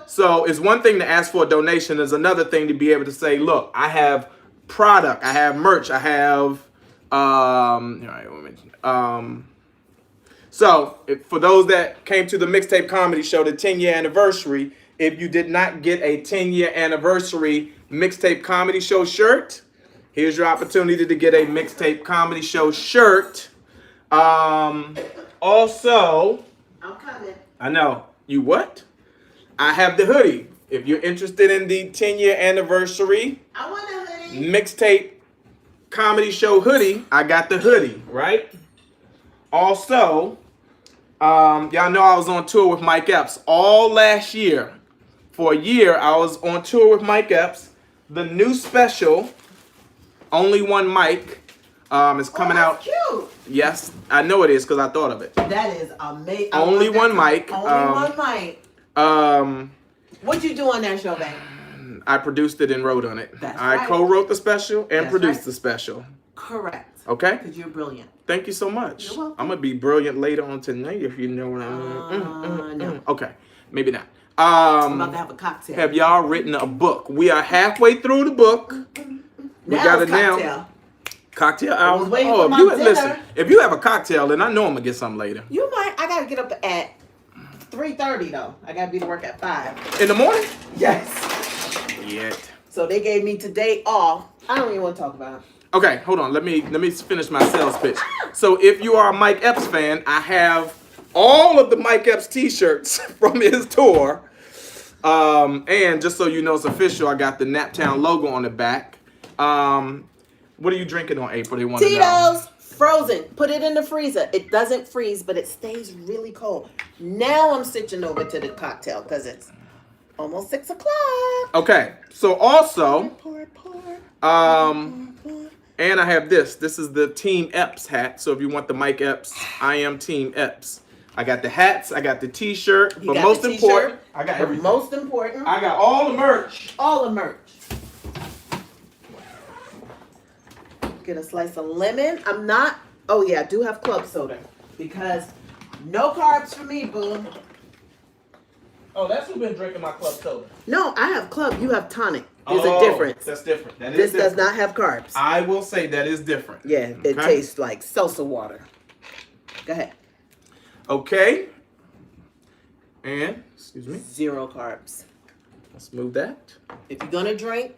So it's one thing to ask for a donation. There's another thing to be able to say, look, I have product, I have merch, I have, so for those that came to the Mixtape Comedy Show, the 10-year anniversary, if you did not get a 10-year anniversary Mixtape Comedy Show shirt, here's your opportunity to get a Mixtape Comedy Show shirt. Also, I'm coming. I know. You what? I have the hoodie. If you're interested in the 10-year anniversary I want a hoodie. Mixtape Comedy Show hoodie, I got the hoodie, right? Also, y'all know I was on tour with Mike Epps all last year. For a year, I was on tour with Mike Epps. The new special, Only One Mike, is coming out. Cute. Yes, I know it is because I thought of it. That is amazing. Only One Mike. Only One Mike. What'd you do on that show, babe? I produced it and wrote on it. That's I right. co-wrote the special and That's produced right. the special. Correct. Okay? Because you're brilliant. Thank you so much. You're welcome. I'm going to be brilliant later on tonight if you know what I mean. No. Okay, maybe not. I'm about to have a cocktail. Have y'all written a book? We are halfway through the book. We now got it's it now. cocktail. Cocktail I hour. was waiting Oh, for if you my listen, dinner. if you have a cocktail, then I know I'm gonna get something later. You might. I gotta get up at 3:30 though. I gotta be to work at 5. In the morning? Yes. Yet. So they gave me today off. I don't even want to talk about it. Okay, hold on. Let me finish my sales pitch. So if you are a Mike Epps fan, I have all of the Mike Epps t-shirts from his tour. And just so you know it's official, I got the Naptown logo on the back. What are you drinking on, April? They want to know. Tito's frozen. Put it in the freezer. It doesn't freeze, but it stays really cold. Now I'm switching over to the cocktail because it's almost 6 o'clock. Okay, so also, Pour. and I have this. This is the Team Epps hat. So if you want the Mike Epps, I am Team Epps. I got the hats, I got the t-shirt, but most important, I got everything. Most important, I got all the merch. all the merch. Get a slice of lemon. Oh yeah, I do have club soda because no carbs for me, boo. Oh, that's who's been drinking my club soda. No, I have club. You have tonic. There's a difference. That's different. This does not have carbs. I will say that is different. Yeah, it tastes like salsa water. Go ahead. Okay. And, excuse me. 0 carbs. Let's move that. If you're gonna drink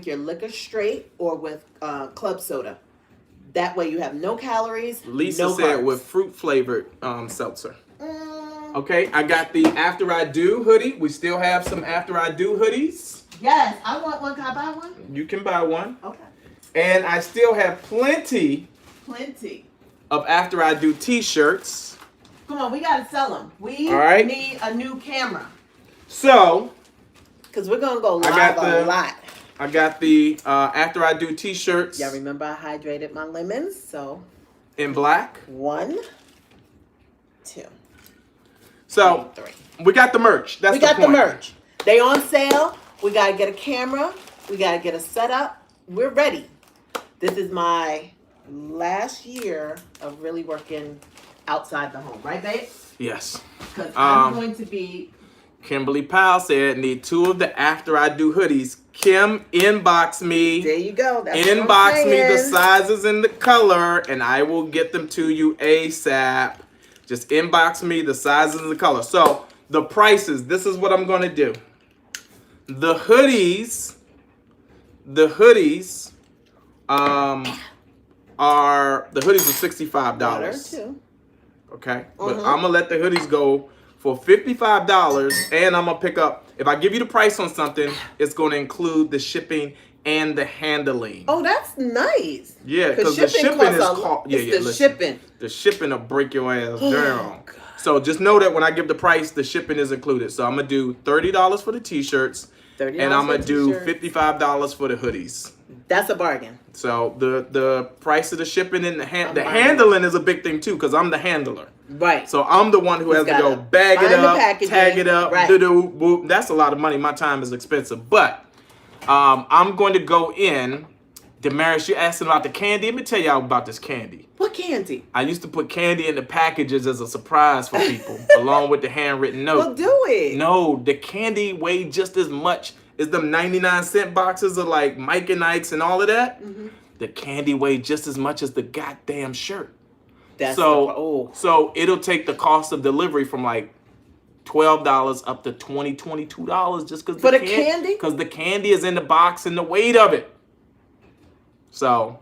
your liquor straight or with club soda. That way you have no calories. Lisa no said carbs. with fruit flavored seltzer. Okay, I got the After I Do hoodie. We still have some After I Do hoodies. Yes, I want one. Can I buy one? You can buy one. Okay. And I still have plenty of After I Do t-shirts. Come on, we gotta sell them. We All right. need a new camera. So, Because we're gonna go live a lot. I got the After I Do t-shirts. Y'all remember I hydrated my lemons, so. In black. 1, 2. So, 3. we got the merch. That's We got the point. the merch. They on sale. We gotta get a camera. We gotta get a setup. We're ready. This is my last year of really working outside the home, right, babe? Yes. Because I'm going to be. Kimberly Powell said, need 2 of the After I Do hoodies. Kim, inbox me. There you go. That's Inbox what I'm me the saying. sizes and the color, and I will get them to you ASAP. Just inbox me the sizes and the color. So, the prices, this is what I'm going to do. The hoodies are $65. Water, too. Okay, but I'm gonna let the hoodies go for $55, and I'm gonna pick up. If I give you the price on something, it's gonna include the shipping and the handling. Oh, that's nice. Yeah, because the shipping is cost. yeah, It's the listen, shipping. The shipping will break your ass down. God. So just know that when I give the price, the shipping is included. So I'm gonna do $30 for the t-shirts, $30 and I'm for gonna do t-shirts. $55 for the hoodies. That's a bargain. So the price of the shipping and the handling is a big thing too, because I'm the handler. Right. So I'm the one who has to go bag it up, tag it up, right. That's a lot of money. My time is expensive. But I'm going to go in. Damaris, you're asking about the candy. Let me tell y'all about this candy. What candy? I used to put candy in the packages as a surprise for people, along with the handwritten note. Well, do it. No, the candy weighed just as much as them 99-cent boxes of like Mike and Ike's and all of that. Mm-hmm. The candy weighed just as much as the goddamn shirt. So it'll take the cost of delivery from like $12 up to $20, $22 just because for the candy? Because the candy is in the box and the weight of it. So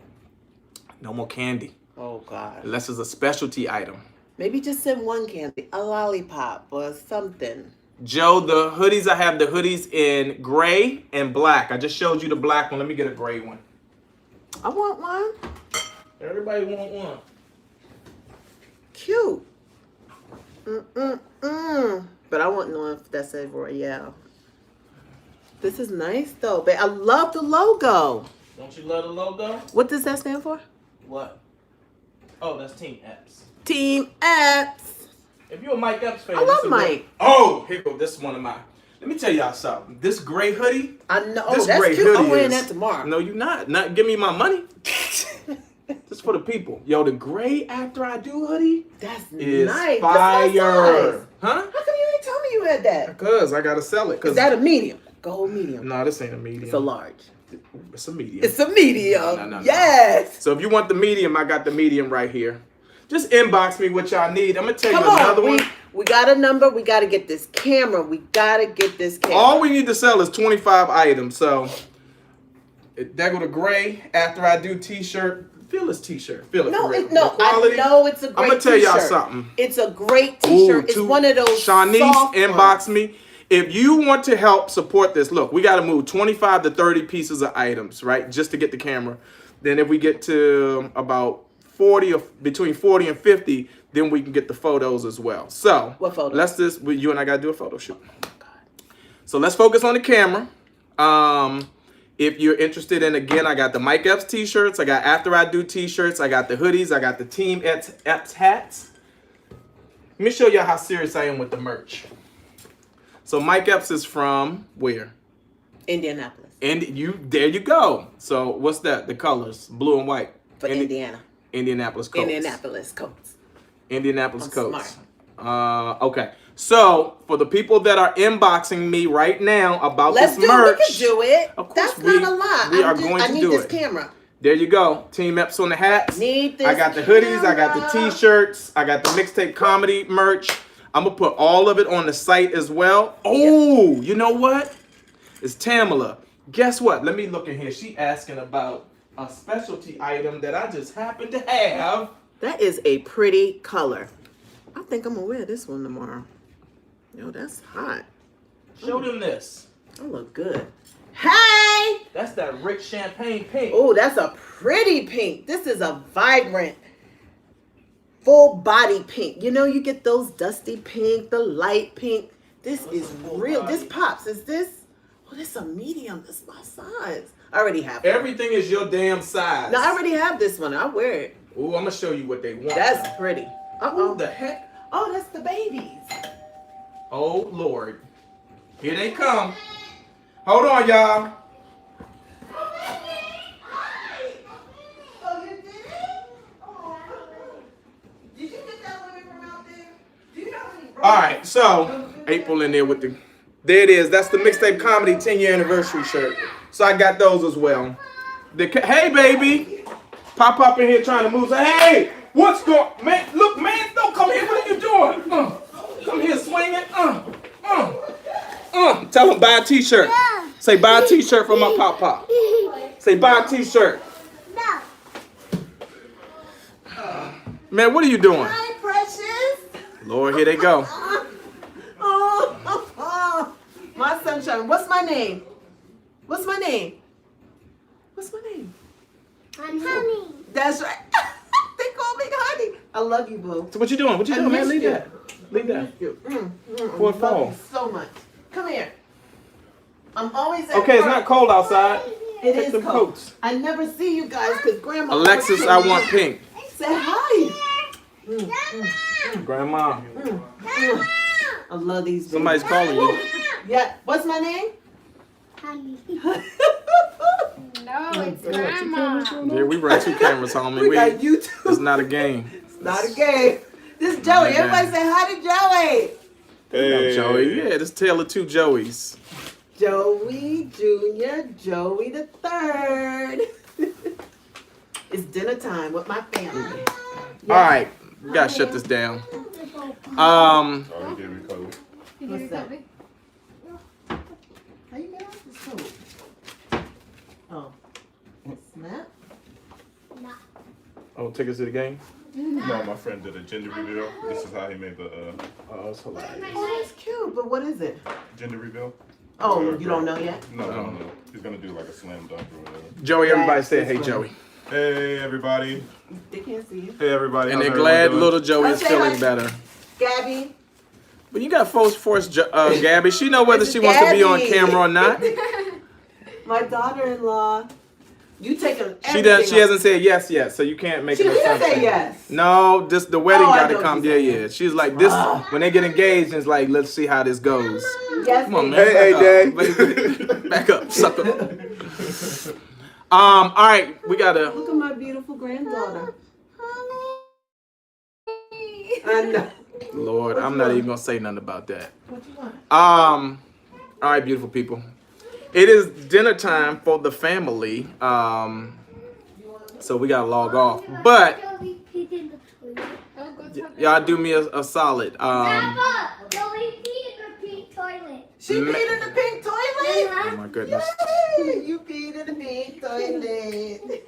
no more candy. Oh God. Unless it's a specialty item. Maybe just send one candy, a lollipop or something. Joe, the hoodies, I have the hoodies in gray and black. I just showed you the black one. Let me get a gray one. I want one. Everybody want one. Cute. But I want to know if that says Royale. This is nice though, but I love the logo. Don't you love the logo? What does that stand for? What? Oh, that's Team Epps. Team Epps. If you're a Mike Epps fan, I love Mike. Oh, here go. This is one of mine. Let me tell y'all something. This gray hoodie. I know. This Oh, that's gray cute. hoodie I'm wearing is- that tomorrow. No, you're not. Not give me my money. Just for the people. Yo, the gray After I Do hoodie That's is nice. fire. That's my size. Huh? How come you ain't tell me you had that? Because I gotta sell it. Is that a medium? Go medium. No, this ain't a medium. It's a large. It's a medium. It's a medium. No. Yes. So if you want the medium, I got the medium right here. Just inbox me what y'all need. I'm gonna tell Come you another on. one. We got a number. We got to get this camera. We got to get this camera. All we need to sell is 25 items. So There go the gray after I do t-shirt. Feel this t-shirt. Feel it. No, for real. I know it's a great t-shirt. I'm gonna tell y'all something. It's a great t-shirt. It's one of those Shanice soft inbox ones. me. If you want to help support this, look, we got to move 25 to 30 pieces of items, right, just to get the camera. Then if we get to about 40 or between 40 and 50, then we can get the photos as well. So what photos? Let's just you and I got to do a photo shoot. So let's focus on the camera. If you're interested in, again, I got the Mike Epps t-shirts. I got After I Do t-shirts. I got the hoodies. I got the Team Epps hats. Let me show you how serious I am with the merch. So Mike Epps is from where? Indianapolis. And there you go. So what's that? The colors, blue and white. For Indiana. Indianapolis Colts. Indianapolis Colts. Indianapolis I'm Colts. smart. Okay. So for the people that are inboxing me right now about this merch, we can do it. Of course, That's not a lot. We are going to do it. I need this camera. There you go. Team Epps on the hats. Need this I got the hoodies. I got the camera. t-shirts. I got the mixtape comedy merch. I'm going to put all of it on the site as well. Oh, you know what? It's Tamala. Guess what? Let me look in here. She asking about a specialty item that I just happen to have. That is a pretty color. I think I'm going to wear this one tomorrow. Yo, that's hot. Show them this. I look good. Hey! That's that rich champagne pink. Oh, that's a pretty pink. This is a vibrant, full body pink. You know, you get those dusty pink, the light pink. This is real. This pops. Is this? Oh, this is a medium. This is my size. I already have it. Everything is your damn size. No, I already have this one. I wear it. Ooh, I'm going to show you what they want. That's pretty. Who the heck? Oh, that's the babies. Oh, Lord. Here they come. Hold on, y'all. Oh, you did it? Oh, did you get that woman from out there? Do you know any? All right, so April in there with the... There it is. That's the Mixtape Comedy 10-year anniversary shirt. So I got those as well. Hey, baby. Pop in here trying to move. Say, hey, what's going... Man, look, man, don't come here. What are you doing? Come here swinging. Tell them buy a t-shirt. Say buy a t-shirt for my pop. Say buy a t-shirt. No. Man, what are you doing? Hi, precious. Lord, here they go. Oh, my sunshine. What's my name? What's my name? What's my name? I'm honey. That's right. They call me honey. I love you, boo. So what you doing? What you I doing, man? missed Leave you. that. Leave that. For it fall. you so much. Come here. I'm always at Okay, it's work. not cold outside. It Take is them cold. coats. I never see you guys because Grandma. Alexis, I want pink. Say hi. Grandma. I love these. Somebody's babies. calling you. Yeah. What's my name? Honey. No, it's grandma. Yeah, we run 2 cameras, homie. We got YouTube. It's not a game. It's not a game. This is Joey. Yeah. Everybody say hi to Joey. Hey. Joey. Yeah, this tale of 2 Joeys. Joey Jr., Joey the Third. It's dinner time with my family. All right, we gotta shut this down. Oh, he gave me code. What's that? How you get off this coat? Oh. Snap? Oh, tickets to the game? No, my friend did a gender reveal. This is how he made the Oh, it's hilarious. Oh, that's cute, but what is it? gender reveal. Oh, you don't know yet? No. He's gonna do like a slam dunk or whatever. Joey, everybody say, That's hey, funny. Joey. Hey everybody. They can't see you. Hey everybody. And How's they're everyone glad doing? little Joey is Okay, feeling hi. better. Gabby. But you got force Gabby. She know whether It's she wants to be on Gabby. camera or not. My daughter-in-law. You taking She does. She hasn't said yes yet, so you can't make She an did assumption. say yes. No, the wedding Oh, I gotta know come. what Yeah, you're saying. yeah. She's like this when they get engaged. It's like let's see how this goes. Yes, Come on, baby. man. Hey, back up. Back up, sucker. All right, we gotta. Look at my beautiful granddaughter. I know. Lord, I'm not even gonna say nothing about that. What you want? All right, beautiful people. It is dinner time for the family. So we gotta log off. But Joey peed in the toilet. Oh, go talk y'all do me a solid. Grandpa, Joey peed in the pink toilet. She peed in the pink toilet? Oh my goodness. You peed in the big toilet.